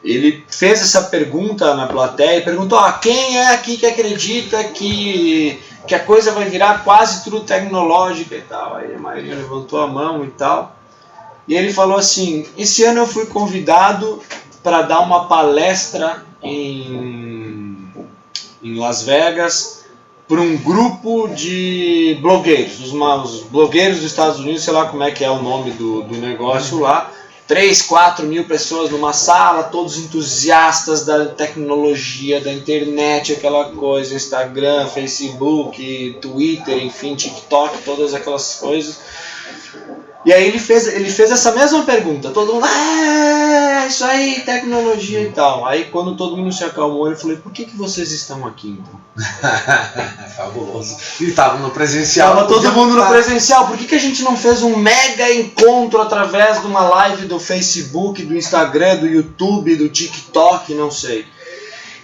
ele fez essa pergunta na plateia e perguntou: quem é aqui que acredita que a coisa vai virar quase tudo tecnológica e tal? Aí a maioria levantou a mão e tal. E ele falou assim: esse ano eu fui convidado para dar uma palestra em Las Vegas para um grupo de blogueiros, os blogueiros dos Estados Unidos, sei lá como é que é o nome do negócio lá. 3, 4 mil pessoas numa sala, todos entusiastas da tecnologia, da internet, aquela coisa, Instagram, Facebook, Twitter, enfim, TikTok, todas aquelas coisas. E aí ele fez essa mesma pergunta, todo mundo, isso aí, tecnologia e tal. Aí quando todo mundo se acalmou, ele falou, por que vocês estão aqui então? Fabuloso. E estavam no presencial. Estava todo mundo no presencial, por que a gente não fez um mega encontro através de uma live do Facebook, do Instagram, do YouTube, do TikTok, não sei.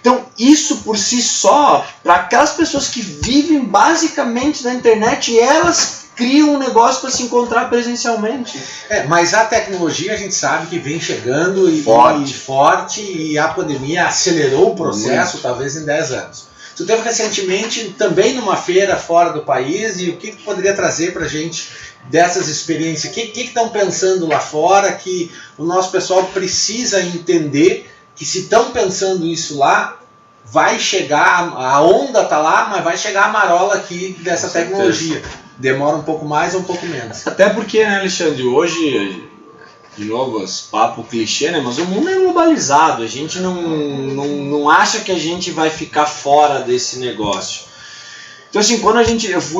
Então isso por si só, para aquelas pessoas que vivem basicamente na internet, elas criam um negócio para se encontrar presencialmente. Mas a tecnologia a gente sabe que vem chegando e forte, e a pandemia acelerou o processo, talvez em 10 anos. Tu teve recentemente também numa feira fora do país, e o que tu poderia trazer para a gente dessas experiências? O que estão pensando lá fora que o nosso pessoal precisa entender, que se estão pensando isso lá, vai chegar, a onda está lá, mas vai chegar a marola aqui dessa tecnologia. Demora um pouco mais ou um pouco menos. Até porque, né, Alexandre, hoje, de novo, papo clichê, né, mas o mundo é globalizado, a gente não acha que a gente vai ficar fora desse negócio. Então, assim, quando eu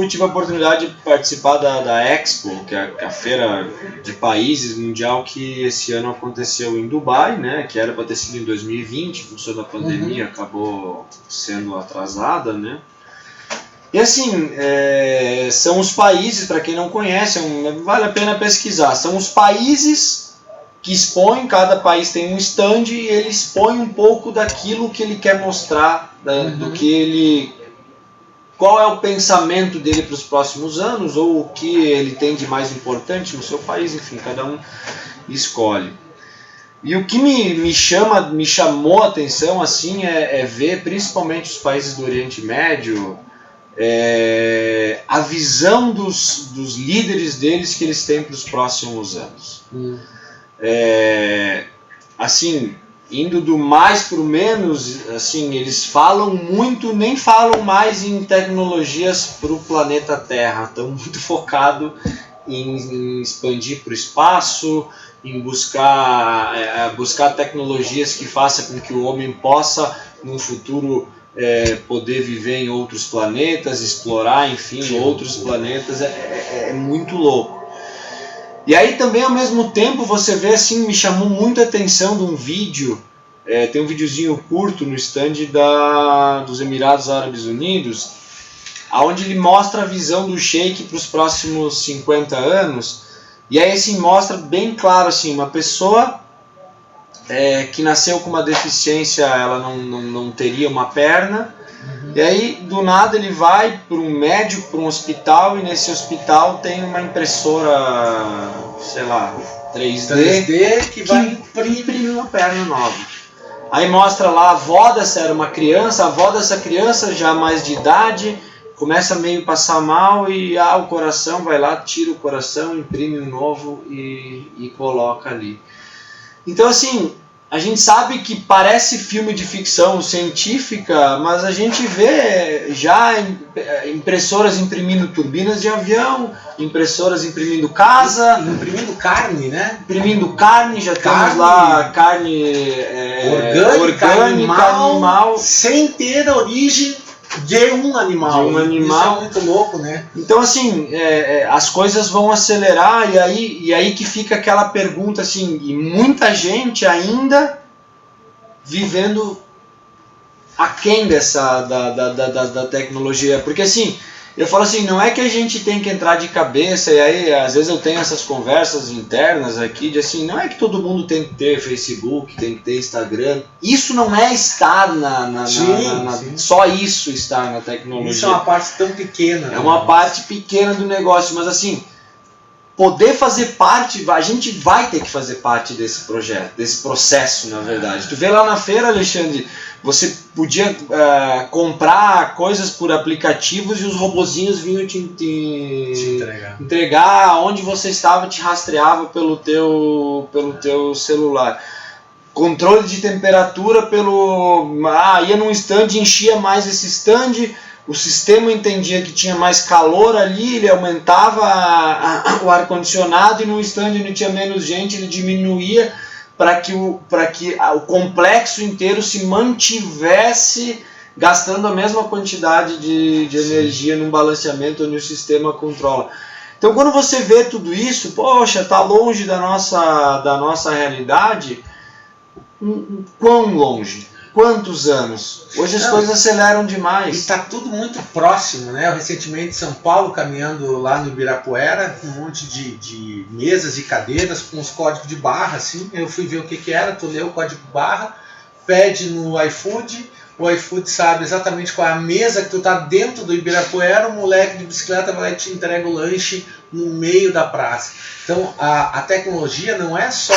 tive a oportunidade de participar da Expo, que é a feira de países mundial, que esse ano aconteceu em Dubai, né, que era para ter sido em 2020, em função da pandemia, acabou sendo atrasada, né. E assim, são os países, para quem não conhece, vale a pena pesquisar, são os países que expõem, cada país tem um stand e ele expõe um pouco daquilo que ele quer mostrar, do que qual é o pensamento dele para os próximos anos, ou o que ele tem de mais importante no seu país, enfim, cada um escolhe. E o que me chamou a atenção assim, é ver principalmente os países do Oriente Médio, a visão dos líderes deles que eles têm para os próximos anos. Assim, indo do mais para o menos, assim, eles falam muito, nem falam mais em tecnologias para o planeta Terra, estão muito focados em expandir para o espaço, em buscar tecnologias que façam com que o homem possa, no futuro, poder viver em outros planetas, explorar, enfim, outros planetas. É muito louco. E aí também, ao mesmo tempo, você vê, assim, me chamou muito a atenção de um vídeo, tem um videozinho curto no stand dos Emirados Árabes Unidos, onde ele mostra a visão do Sheik para os próximos 50 anos, e aí assim, mostra bem claro, assim, uma pessoa que nasceu com uma deficiência, ela não teria uma perna, e aí do nada ele vai para um médico, para um hospital, e nesse hospital tem uma impressora, sei lá, 3D que vai imprimir uma perna nova. Aí mostra lá a avó era uma criança, a avó dessa criança já mais de idade, começa meio a passar mal e o coração vai lá, tira o coração, imprime um novo e coloca ali. Então assim, a gente sabe que parece filme de ficção científica, mas a gente vê já impressoras imprimindo turbinas de avião, impressoras imprimindo casa, imprimindo carne, né? Imprimindo carne, já temos lá carne orgânica, animal, sem ter a origem de um animal. Isso é muito louco, né? Então assim, as coisas vão acelerar, e aí que fica aquela pergunta assim, e muita gente ainda vivendo aquém da tecnologia, porque assim, eu falo assim, não é que a gente tem que entrar de cabeça, e aí às vezes eu tenho essas conversas internas aqui, de assim, não é que todo mundo tem que ter Facebook, tem que ter Instagram, isso não é estar sim. Só isso estar na tecnologia. Isso é uma parte tão pequena. É uma parte pequena do negócio, mas assim, poder fazer parte, a gente vai ter que fazer parte desse projeto, desse processo, na verdade. Tu vê lá na feira, Alexandre, você podia comprar coisas por aplicativos e os robozinhos vinham te entregar onde você estava, te rastreava pelo teu celular. Controle de temperatura ia num stand, enchia mais esse stand, o sistema entendia que tinha mais calor ali, ele aumentava o ar-condicionado e num stand onde tinha menos gente ele diminuía para que o complexo inteiro se mantivesse gastando a mesma quantidade de energia num balanceamento onde o sistema controla. Então quando você vê tudo isso, poxa, está longe da nossa realidade. Quão longe? Quantos anos? Hoje as coisas aceleram demais. E está tudo muito próximo, né? Eu recentemente em São Paulo, caminhando lá no Ibirapuera, com um monte de mesas e cadeiras com os códigos de barra, assim. Eu fui ver o que era, tu lê o código de barra, pede no iFood, o iFood sabe exatamente qual é a mesa que tu tá dentro do Ibirapuera, o moleque de bicicleta vai lá e te entrega o lanche no meio da praça. Então a tecnologia não é só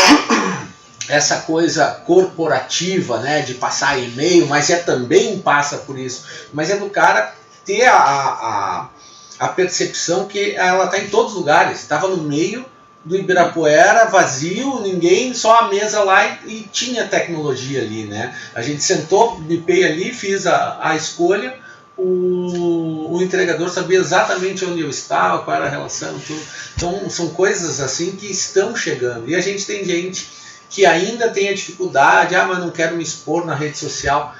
essa coisa corporativa, né, de passar e-mail, mas também passa por isso, mas é do cara ter a percepção que ela está em todos os lugares. Estava no meio do Ibirapuera, vazio, ninguém, só a mesa lá e tinha tecnologia ali, né? A gente sentou, bipei ali, fiz a escolha, o entregador sabia exatamente onde eu estava, qual era a relação, tudo. Então são coisas assim que estão chegando, e a gente tem gente que ainda tem a dificuldade, mas não quero me expor na rede social.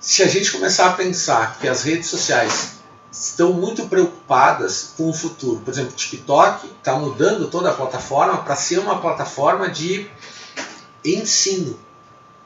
Se a gente começar a pensar que as redes sociais estão muito preocupadas com o futuro, por exemplo, o TikTok está mudando toda a plataforma para ser uma plataforma de ensino.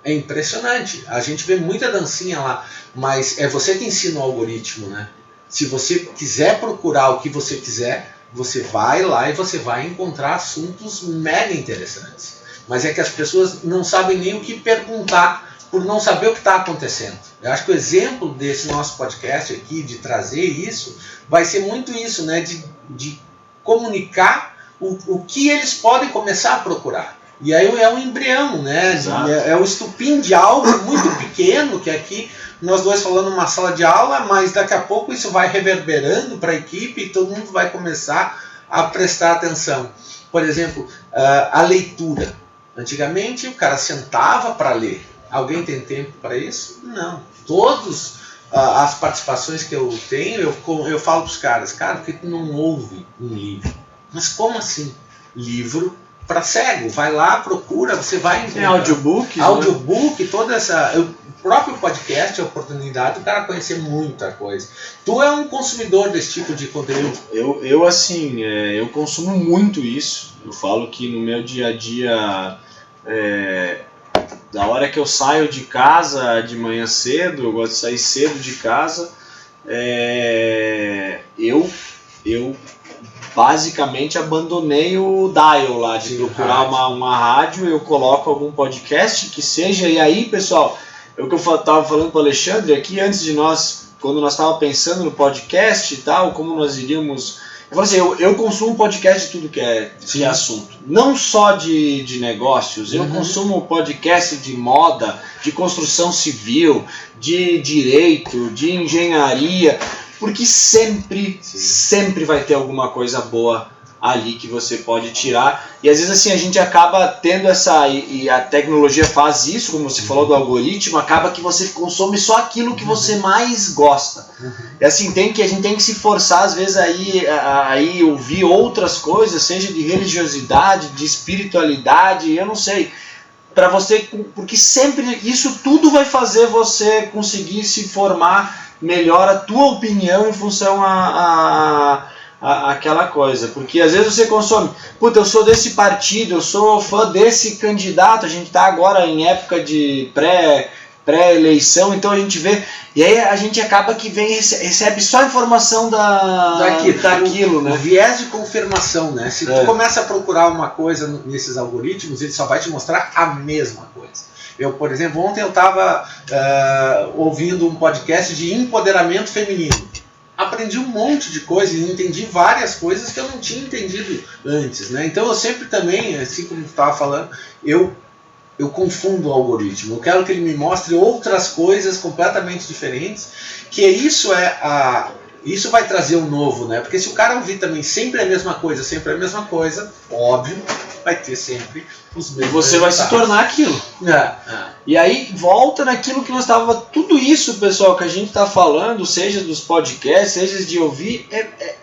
É impressionante, a gente vê muita dancinha lá, mas é você que ensina o algoritmo, né? Se você quiser procurar o que você quiser, você vai lá e você vai encontrar assuntos mega interessantes. Mas é que as pessoas não sabem nem o que perguntar por não saber o que está acontecendo. Eu acho que o exemplo desse nosso podcast aqui, de trazer isso, vai ser muito isso, né? De comunicar o que eles podem começar a procurar. E aí é um embrião, né? É o estupim de algo muito pequeno, que aqui nós dois falando numa sala de aula, mas daqui a pouco isso vai reverberando para a equipe e todo mundo vai começar a prestar atenção. Por exemplo, a leitura. Antigamente o cara sentava para ler. Alguém tem tempo para isso? Não. Todas as participações que eu tenho, eu falo para os caras, cara, por que tu não ouve um livro? Mas como assim? Livro para cego. Vai lá, procura, você vai encontrar. Tem audiobook. Audiobook, né? Toda essa... O próprio podcast é a oportunidade do cara conhecer muita coisa. Tu é um consumidor desse tipo de conteúdo? Eu assim, eu consumo muito isso. Eu falo que no meu dia a dia... da hora que eu saio de casa de manhã cedo, eu gosto de sair cedo de casa, eu basicamente abandonei o dial lá de procurar uma rádio, eu coloco algum podcast que seja, e aí, pessoal, é o que eu estava falando para o Alexandre aqui, antes de nós, quando nós estávamos pensando no podcast e tal, como nós iríamos... Eu falei assim, eu consumo podcast de tudo que é assunto. Não só de negócios, eu consumo podcast de moda, de construção civil, de direito, de engenharia, porque sempre vai ter alguma coisa boa ali que você pode tirar. E às vezes assim a gente acaba tendo e a tecnologia faz isso, como você falou do algoritmo, acaba que você consome só aquilo que você mais gosta. E assim, a gente tem que se forçar às vezes aí ouvir outras coisas, seja de religiosidade, de espiritualidade, eu não sei, para você, porque sempre isso tudo vai fazer você conseguir se formar melhor a tua opinião em função aquela coisa, porque às vezes você consome, puta, eu sou desse partido, eu sou fã desse candidato, a gente está agora em época de pré-eleição, então a gente vê, e aí a gente acaba que recebe só informação daquilo, né? O viés de confirmação, né? Se tu começa a procurar uma coisa nesses algoritmos, ele só vai te mostrar a mesma coisa. Eu, por exemplo, ontem eu estava ouvindo um podcast de empoderamento feminino. Aprendi um monte de coisas e entendi várias coisas que eu não tinha entendido antes, né? Então eu sempre também, assim como tu estava falando, eu confundo o algoritmo. Eu quero que ele me mostre outras coisas completamente diferentes, que isso é Isso vai trazer um novo, né? Porque se o cara ouvir também sempre a mesma coisa, óbvio, vai ter sempre os mesmos. E você vai se tornar aquilo. E aí volta naquilo que nós estávamos... Tudo isso, pessoal, que a gente está falando, seja dos podcasts, seja de ouvir,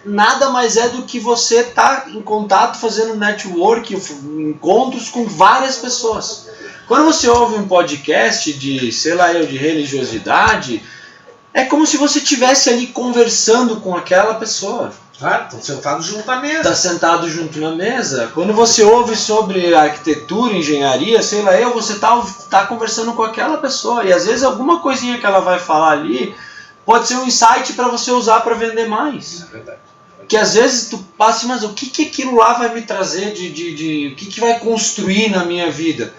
nada mais é do que você estar em contato, fazendo network, encontros com várias pessoas. Quando você ouve um podcast de, sei lá, de religiosidade... É como se você estivesse ali conversando com aquela pessoa. Claro, estão sentados junto à mesa. Está sentado junto na mesa. Quando você ouve sobre arquitetura, engenharia, sei lá, você tá conversando com aquela pessoa. E às vezes alguma coisinha que ela vai falar ali pode ser um insight para você usar para vender mais. É verdade. Que às vezes tu passa, mas o que aquilo lá vai me trazer o que vai construir na minha vida?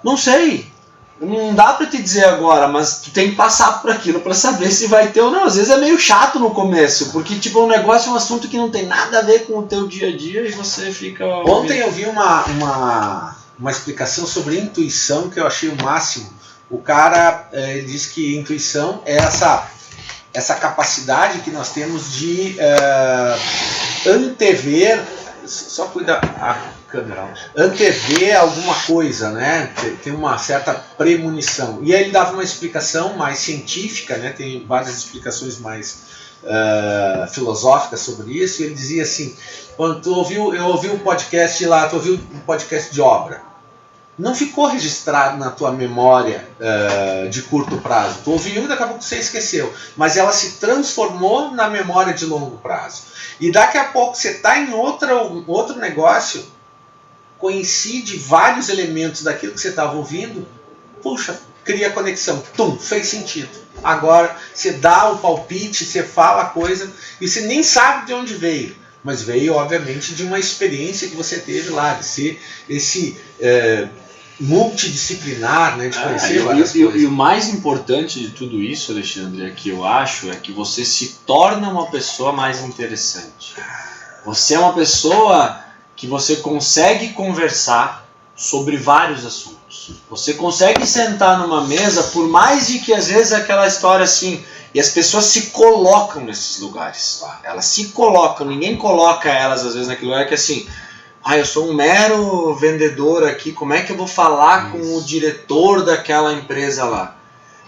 Não sei. Não dá pra te dizer agora, mas tu tem que passar por aquilo pra saber se vai ter ou não. Às vezes é meio chato no começo, porque tipo, um negócio é um assunto que não tem nada a ver com o teu dia a dia e você fica... Ontem eu vi uma explicação sobre intuição que eu achei o máximo. O cara ele diz que intuição é essa capacidade que nós temos de antever, só cuida a câmera, antever alguma coisa, né? Tem uma certa premonição. E aí ele dava uma explicação mais científica, né? Tem várias explicações mais filosóficas sobre isso. E ele dizia assim: quando eu ouvi um podcast lá, tu ouviu um podcast de obra, não ficou registrado na tua memória de curto prazo. Tu ouviu e daqui a pouco você esqueceu. Mas ela se transformou na memória de longo prazo. E daqui a pouco você está em outro negócio, coincide vários elementos daquilo que você estava ouvindo, puxa, cria conexão, fez sentido. Agora você dá o palpite, você fala a coisa e você nem sabe de onde veio, mas veio obviamente de uma experiência que você teve lá, de ser esse multidisciplinar, né, de conhecer várias coisas. E o mais importante de tudo isso, Alexandre, é que eu acho, é que você se torna uma pessoa mais interessante. Você é uma pessoa que você consegue conversar sobre vários assuntos. Você consegue sentar numa mesa, por mais de que às vezes aquela história assim, e as pessoas se colocam nesses lugares. Elas se colocam, ninguém coloca elas às vezes naquele lugar que assim, eu sou um mero vendedor aqui, como é que eu vou falar com o diretor daquela empresa lá?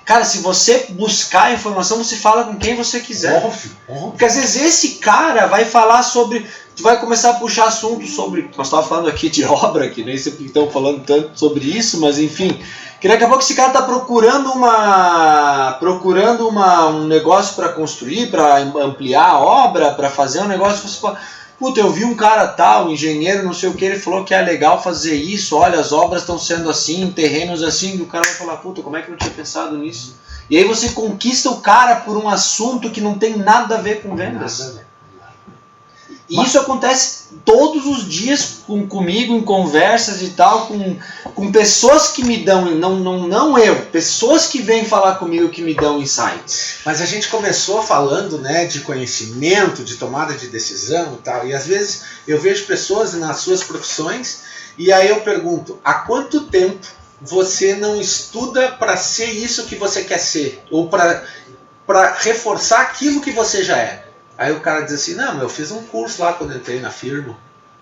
Cara, se você buscar a informação, você fala com quem você quiser. Óbvio. Porque às vezes esse cara vai falar sobre... Tu vai começar a puxar assunto sobre... Nós estávamos falando aqui de obra, que nem sei porque estão falando tanto sobre isso, mas enfim... Que daqui a pouco esse cara está procurando um negócio para construir, para ampliar a obra, para fazer um negócio... Puta, eu vi um cara tal, um engenheiro, não sei o que, ele falou que é legal fazer isso, olha, as obras estão sendo assim, terrenos assim, e o cara vai falar, puta, como é que eu não tinha pensado nisso? E aí você conquista o cara por um assunto que não tem nada a ver com vendas. E isso acontece todos os dias comigo, em conversas e tal, com pessoas que me dão, não eu, pessoas que vêm falar comigo que me dão insights. Mas a gente começou falando, né, de conhecimento, de tomada de decisão e tal, e às vezes eu vejo pessoas nas suas profissões e aí eu pergunto, há quanto tempo você não estuda para ser isso que você quer ser? Ou para reforçar aquilo que você já é? Aí o cara diz assim, não, eu fiz um curso lá quando entrei na firma.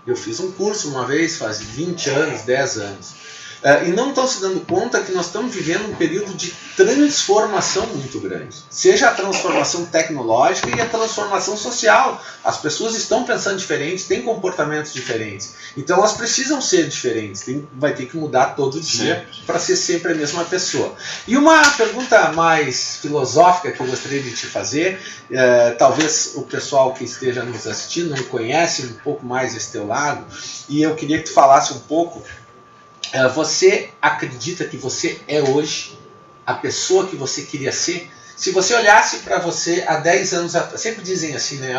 Eu fiz um curso uma vez, faz 20 anos, 10 anos. E não estão se dando conta que nós estamos vivendo um período de transformação muito grande. Seja a transformação tecnológica e a transformação social. As pessoas estão pensando diferentes, têm comportamentos diferentes. Então elas precisam ser diferentes. Vai ter que mudar todo dia para ser sempre a mesma pessoa. E uma pergunta mais filosófica que eu gostaria de te fazer, talvez o pessoal que esteja nos assistindo não conhece um pouco mais esse teu lado, e eu queria que tu falasse um pouco. Você acredita que você é hoje a pessoa que você queria ser? Se você olhasse para você há 10 anos atrás, sempre dizem assim, né?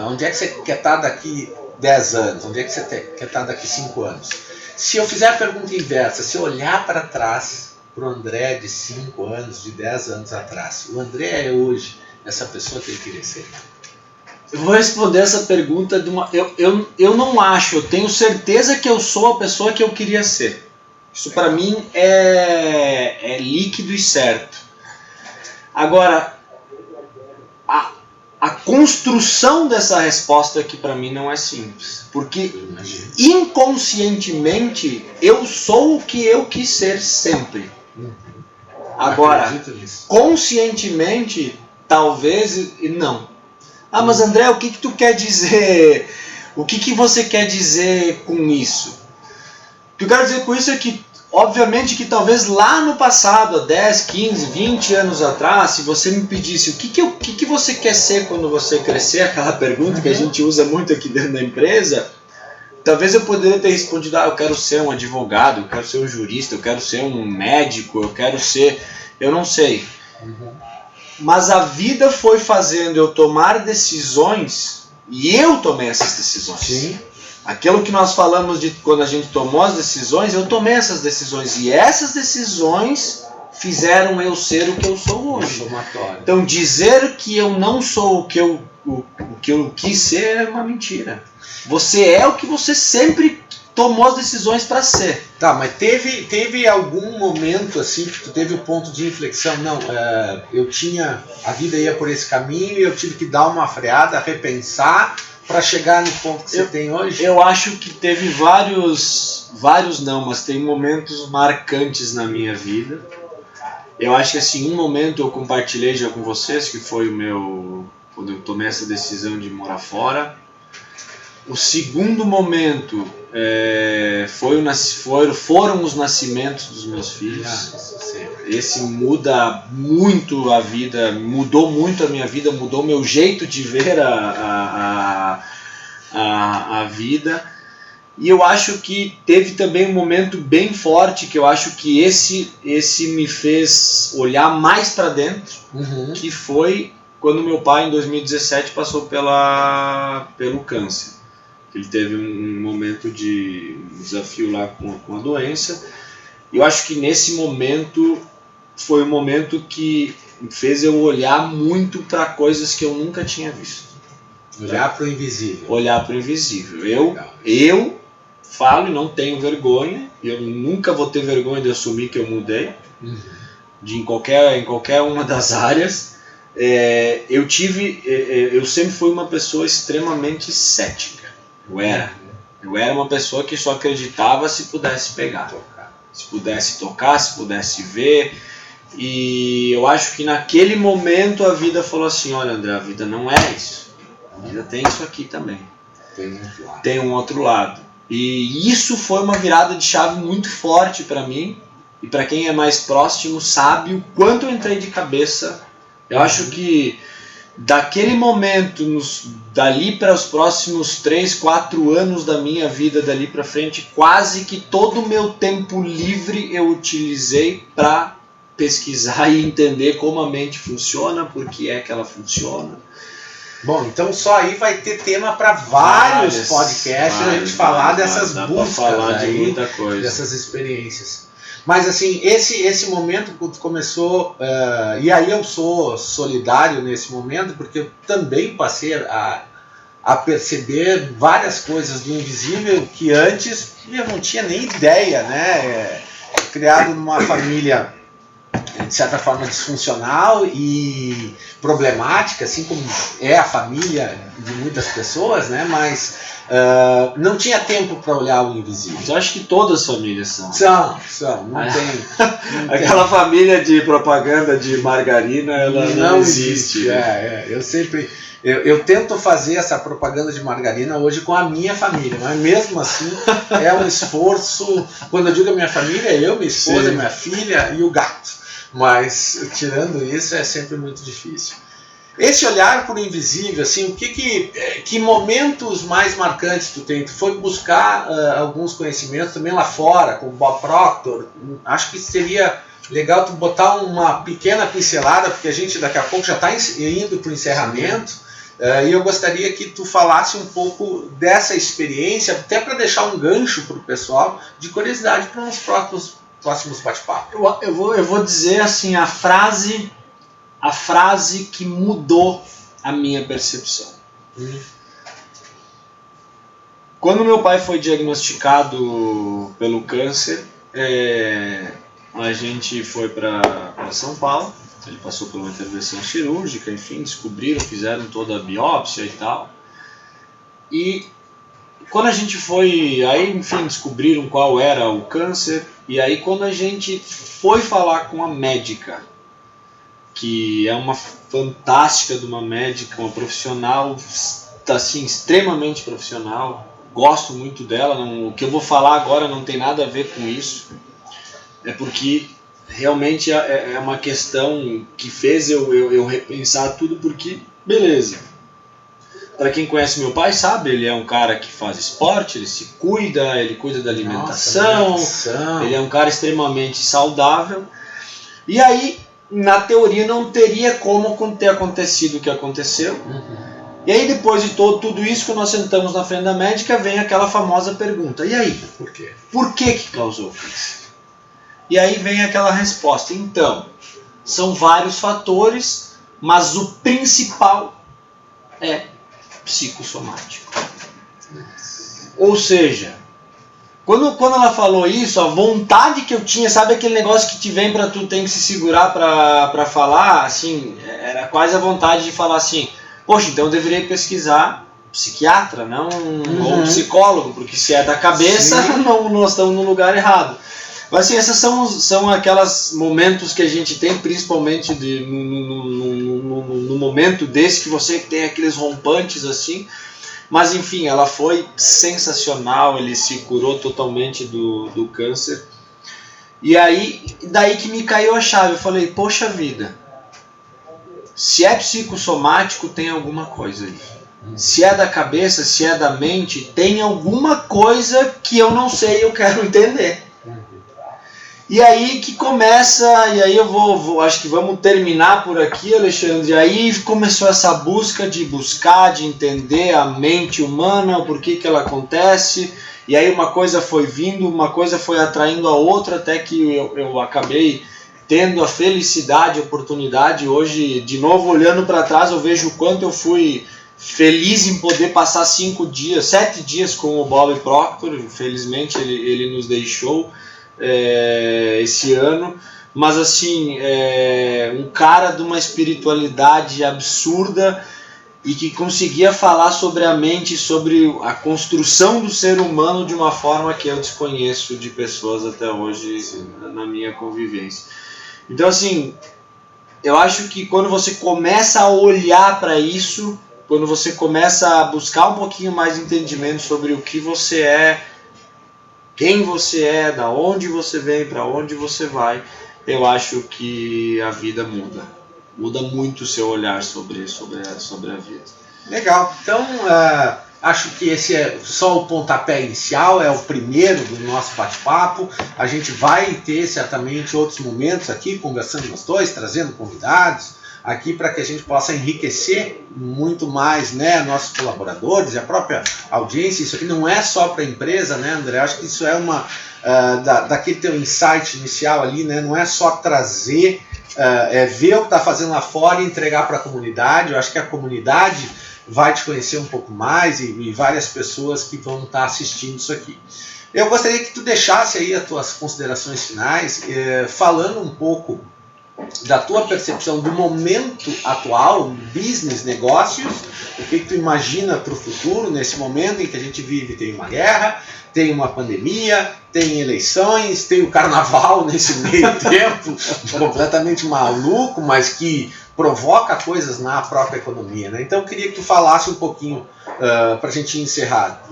Onde é que você quer estar daqui 10 anos? Onde é que você quer estar daqui 5 anos? Se eu fizer a pergunta inversa, se eu olhar para trás, para o André de 5 anos, de 10 anos atrás, o André é hoje essa pessoa que ele queria ser? Eu vou responder essa pergunta de uma... Eu não acho, eu tenho certeza que eu sou a pessoa que eu queria ser. Isso para mim é líquido e certo. Agora, a construção dessa resposta aqui para mim não é simples, porque inconscientemente eu sou o que eu quis ser sempre. Agora, conscientemente, talvez não. Ah, mas André, o que tu quer dizer? O que você quer dizer com isso? O que eu quero dizer com isso é que, obviamente, que talvez lá no passado, há 10, 15, 20 anos atrás, se você me pedisse o que você quer ser quando você crescer, aquela pergunta que a gente usa muito aqui dentro da empresa, talvez eu poderia ter respondido, eu quero ser um advogado, eu quero ser um jurista, eu quero ser um médico, eu quero ser... eu não sei. Mas a vida foi fazendo eu tomar decisões e eu tomei essas decisões. Sim. Aquilo que nós falamos de quando a gente tomou as decisões, eu tomei essas decisões. E essas decisões fizeram eu ser o que eu sou hoje. Então dizer que eu não sou o que eu quis ser é uma mentira. Você é o que você sempre tomou as decisões para ser. Tá, mas teve algum momento assim que tu teve o ponto de inflexão? Não, a vida ia por esse caminho e eu tive que dar uma freada, repensar para chegar no ponto que você tem hoje? Eu acho que teve vários não, mas tem momentos marcantes na minha vida. Eu acho que assim, um momento eu compartilhei já com vocês, que foi quando eu tomei essa decisão de morar fora. O segundo momento foram os nascimentos dos meus filhos. Esse muda muito a vida, mudou muito a minha vida, mudou meu jeito de ver a vida. E eu acho que teve também um momento bem forte, que eu acho que esse me fez olhar mais para dentro, que foi quando meu pai, em 2017, passou pelo câncer. Ele teve um momento de desafio lá com a doença. E eu acho que nesse momento foi um momento que fez eu olhar muito para coisas que eu nunca tinha visto. Olhar para o invisível. Olhar para o invisível. Eu falo e não tenho vergonha. Eu nunca vou ter vergonha de assumir que eu mudei. Em qualquer uma das áreas. Eu sempre fui uma pessoa extremamente cética. Eu era uma pessoa que só acreditava se pudesse pegar, se pudesse tocar, se pudesse ver. E eu acho que naquele momento a vida falou assim: olha, André, a vida não é isso. A vida tem isso aqui também. Tem um outro lado. E isso foi uma virada de chave muito forte para mim. E para quem é mais próximo sabe o quanto eu entrei de cabeça. Eu acho que daquele momento, dali para os próximos 3, 4 anos da minha vida, dali para frente, quase que todo o meu tempo livre eu utilizei para pesquisar e entender como a mente funciona, por que é que ela funciona. Bom, então só aí vai ter tema para vários podcasts, a gente falar dessas buscas, falar de muita coisa, dessas experiências. Mas assim, esse momento que tu começou, e aí eu sou solidário nesse momento, porque eu também passei a perceber várias coisas do invisível que antes eu não tinha nem ideia, né? Criado numa família de certa forma disfuncional e problemática, assim como é a família de muitas pessoas, né? Mas não tinha tempo para olhar o invisível. Eu acho que todas as famílias são. São, não tem. Aquela família de propaganda de margarina, ela não existe. Eu tento fazer essa propaganda de margarina hoje com a minha família, mas mesmo assim é um esforço. Quando eu digo a minha família, é eu, minha esposa, minha filha e o gato. Mas tirando isso é sempre muito difícil. Esse olhar para o invisível, assim, que momentos mais marcantes tu tem? Tu foi buscar alguns conhecimentos também lá fora, com Bob Proctor. Acho que seria legal tu botar uma pequena pincelada, porque a gente daqui a pouco já está indo para o encerramento. E eu gostaria que tu falasse um pouco dessa experiência, até para deixar um gancho para o pessoal, de curiosidade para uns próximos bate-papos. Eu vou dizer assim, a frase que mudou a minha percepção. Quando meu pai foi diagnosticado pelo câncer, a gente foi para São Paulo. Ele passou por uma intervenção cirúrgica, enfim, descobriram, fizeram toda a biópsia e tal. E quando a gente foi, aí enfim, descobriram qual era o câncer, e aí quando a gente foi falar com a médica, que é uma fantástica de uma médica, uma profissional, assim, extremamente profissional, gosto muito dela, o que eu vou falar agora não tem nada a ver com isso, é porque realmente é uma questão que fez eu repensar tudo, porque, beleza, para quem conhece meu pai sabe, ele é um cara que faz esporte, ele se cuida, ele cuida da alimentação, ele é um cara extremamente saudável, e aí, na teoria, não teria como ter acontecido o que aconteceu. E aí, depois de tudo isso que nós sentamos na frente da médica, vem aquela famosa pergunta: e aí? Por quê? Por que causou câncer? E aí vem aquela resposta: então, são vários fatores, mas o principal é psicossomático. Ou seja, quando ela falou isso, a vontade que eu tinha, sabe aquele negócio que te vem pra tu tem que se segurar pra falar, assim, era quase a vontade de falar assim: poxa, então eu deveria pesquisar psiquiatra, não ou psicólogo, porque se é da cabeça, não, nós estamos no lugar errado. Mas assim, esses são aqueles momentos que a gente tem, principalmente no momento desse, que você tem aqueles rompantes assim. Mas enfim, ela foi sensacional, ele se curou totalmente do câncer. E aí, daí que me caiu a chave, eu falei: poxa vida, se é psicossomático, tem alguma coisa aí. Se é da cabeça, se é da mente, tem alguma coisa que eu não sei e eu quero entender. E aí que começa, e aí eu vou acho que vamos terminar por aqui, Alexandre. Aí começou essa busca de buscar, de entender a mente humana, o porquê que ela acontece. E aí uma coisa foi vindo, uma coisa foi atraindo a outra, até que eu acabei tendo a felicidade, a oportunidade. Hoje, de novo, olhando para trás, eu vejo o quanto eu fui feliz em poder passar 7 dias com o Bob Proctor. Infelizmente ele nos deixou esse ano, mas assim, um cara de uma espiritualidade absurda e que conseguia falar sobre a mente, sobre a construção do ser humano de uma forma que eu desconheço de pessoas até hoje na minha convivência. Então assim, eu acho que quando você começa a olhar para isso, quando você começa a buscar um pouquinho mais de entendimento sobre o que você é, quem você é, da onde você vem, para onde você vai, eu acho que a vida muda. Muda muito o seu olhar sobre a vida. Legal. Então, acho que esse é só o pontapé inicial, é o primeiro do nosso bate-papo. A gente vai ter certamente outros momentos aqui, conversando nós dois, trazendo convidados aqui para que a gente possa enriquecer muito mais, né, nossos colaboradores e a própria audiência. Isso aqui não é só para a empresa, né, André? Acho que isso é daquele teu insight inicial ali, né? Não é só trazer, ver o que está fazendo lá fora e entregar para a comunidade. Eu acho que a comunidade vai te conhecer um pouco mais e várias pessoas que vão estar assistindo isso aqui. Eu gostaria que tu deixasse aí as tuas considerações finais, falando um pouco da tua percepção do momento atual, business, negócios, o que tu imagina para o futuro, nesse momento em que a gente vive. Tem uma guerra, tem uma pandemia, tem eleições, tem o carnaval nesse meio tempo, completamente maluco, mas que provoca coisas na própria economia, né? Então eu queria que tu falasse um pouquinho, para a gente encerrar,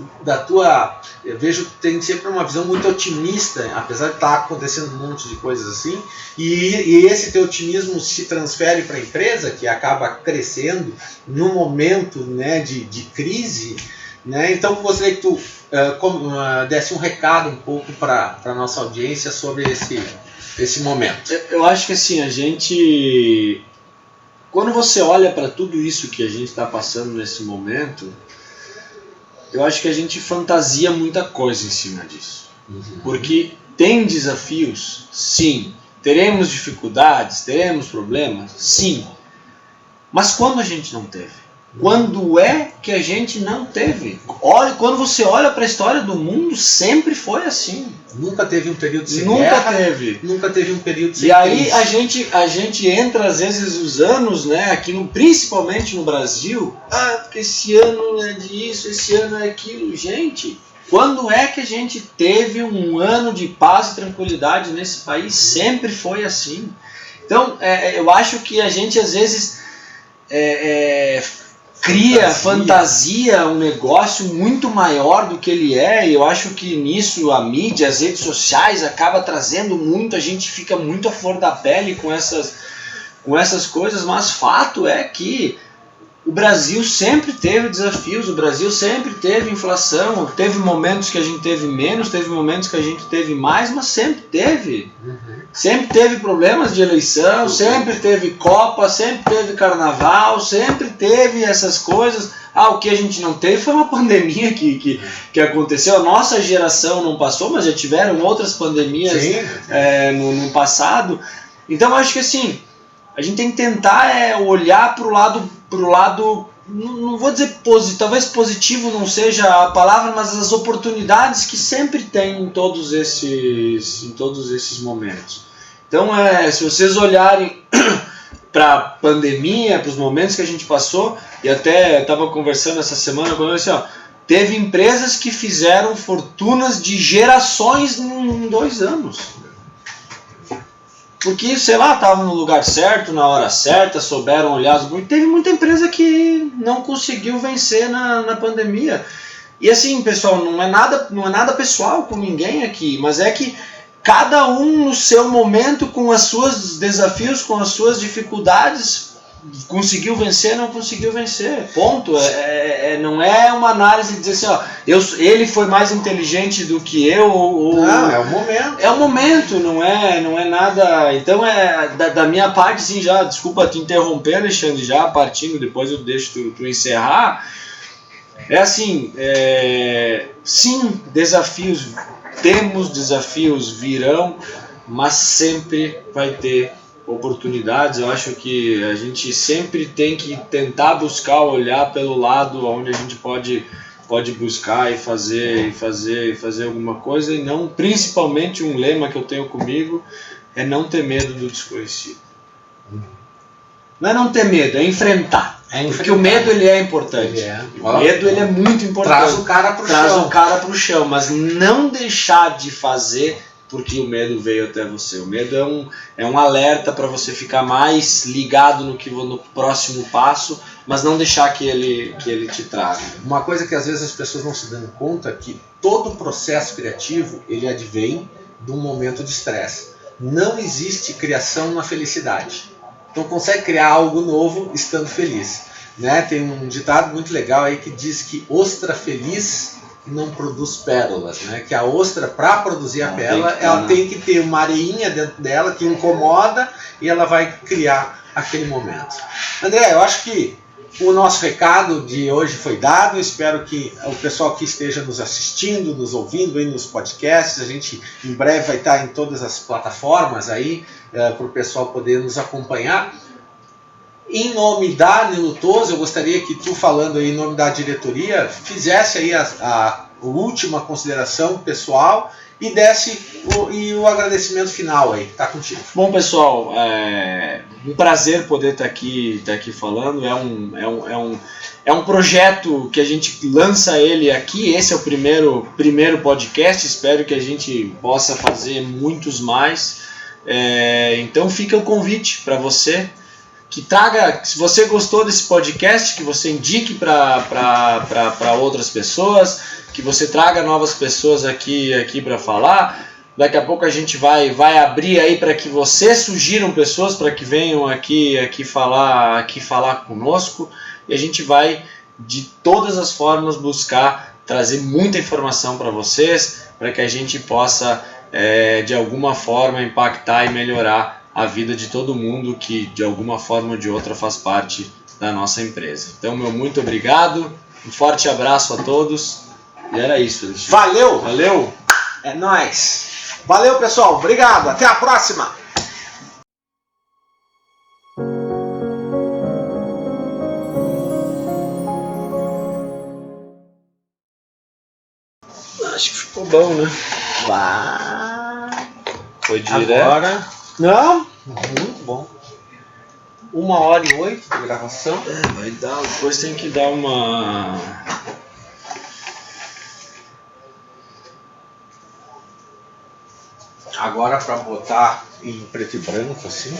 eu vejo que tem sempre uma visão muito otimista, apesar de estar acontecendo um monte de coisas assim, e esse teu otimismo se transfere para a empresa, que acaba crescendo no momento, né, de crise, né? Então eu gostaria que tu desse um recado um pouco para a nossa audiência sobre esse momento. Eu acho que assim, quando você olha para tudo isso que a gente está passando nesse momento, eu acho que a gente fantasia muita coisa em cima disso. Porque tem desafios, sim. Teremos dificuldades, teremos problemas, sim. Mas quando a gente não teve? Quando é que a gente não teve? Olha, quando você olha para a história do mundo, sempre foi assim. Nunca teve um período sem Nunca guerra, teve. Nunca teve um período sem E aí crise. a gente entra às vezes os anos, né, aqui principalmente no Brasil, porque esse ano é disso, esse ano é aquilo. Gente, quando é que a gente teve um ano de paz e tranquilidade nesse país? Sempre foi assim. Então, eu acho que a gente às vezes cria fantasia, um negócio muito maior do que ele é, e eu acho que nisso a mídia, as redes sociais acaba trazendo muito, a gente fica muito à flor da pele com essas coisas, mas fato é que o Brasil sempre teve desafios, o Brasil sempre teve inflação, teve momentos que a gente teve menos, teve momentos que a gente teve mais, mas sempre teve. Sempre teve problemas de eleição, sempre teve Copa, sempre teve Carnaval, sempre teve essas coisas. O que a gente não teve foi uma pandemia que aconteceu. A nossa geração não passou, mas já tiveram outras pandemias no passado. Então eu acho que assim, a gente tem que tentar olhar para o lado, não vou dizer positivo, talvez positivo não seja a palavra, mas as oportunidades que sempre tem em todos esses momentos. Então, se vocês olharem para a pandemia, para os momentos que a gente passou, e até estava conversando essa semana com ele assim, teve empresas que fizeram fortunas de gerações em 2 anos. Porque, sei lá, estavam no lugar certo, na hora certa, souberam olhar as... Teve muita empresa que não conseguiu vencer na pandemia. E assim, pessoal, não é nada pessoal com ninguém aqui, mas é que cada um no seu momento, com os seus desafios, com as suas dificuldades, conseguiu vencer, não conseguiu vencer. Ponto. Não é uma análise de dizer assim, ele foi mais inteligente do que eu. Não, é o momento. É o momento, não é nada. Então da minha parte, sim, já, desculpa te interromper, Alexandre, já partindo, depois eu deixo tu encerrar. Assim, sim, desafios. Temos desafios, virão, mas sempre vai ter oportunidades. Eu acho que a gente sempre tem que tentar buscar, olhar pelo lado onde a gente pode buscar e fazer alguma coisa, e não, principalmente um lema que eu tenho comigo é não ter medo do desconhecido. Não é não ter medo, é enfrentar. Porque o medo ele é importante. O medo ele é muito importante. Traz o cara pro chão, mas não deixar de fazer porque o medo veio até você. O medo é um alerta para você ficar mais ligado no próximo passo, mas não deixar que ele te traga. Uma coisa que às vezes as pessoas não se dão conta é que todo processo criativo ele advém de um momento de estresse. Não existe criação na felicidade. Então consegue criar algo novo estando feliz. Né? Tem um ditado muito legal aí que diz que ostra feliz não produz pérolas. Né? Que a ostra, para produzir a pérola, ela tem que ter uma areinha dentro dela que incomoda e ela vai criar aquele momento. André, eu acho que o nosso recado de hoje foi dado. Eu espero que o pessoal que esteja nos assistindo, nos ouvindo aí nos podcasts, a gente em breve vai estar em todas as plataformas aí para o pessoal poder nos acompanhar. Em nome da Nilutoso, eu gostaria que tu, falando aí em nome da diretoria, fizesse aí a última consideração pessoal e desse o agradecimento final aí. Tá contigo. Bom, pessoal, um prazer poder estar aqui falando. É um projeto que a gente lança ele aqui. Esse é o primeiro podcast. Espero que a gente possa fazer muitos mais. Então fica o convite para você que traga, se você gostou desse podcast, que você indique para outras pessoas, que você traga novas pessoas aqui para falar. Daqui a pouco a gente vai abrir aí para que vocês sugiram pessoas para que venham aqui falar conosco, e a gente vai de todas as formas buscar trazer muita informação para vocês, para que a gente possa de alguma forma impactar e melhorar a vida de todo mundo que de alguma forma ou de outra faz parte da nossa empresa. Então, meu muito obrigado, um forte abraço a todos, e era isso. Valeu! É nóis! Valeu, pessoal! Obrigado! Até a próxima! Acho que ficou bom, né? Foi direto. Agora, Não? muito bom. 1h08 de gravação. Vai dar, depois tem que dar uma... Agora para botar em preto e branco assim.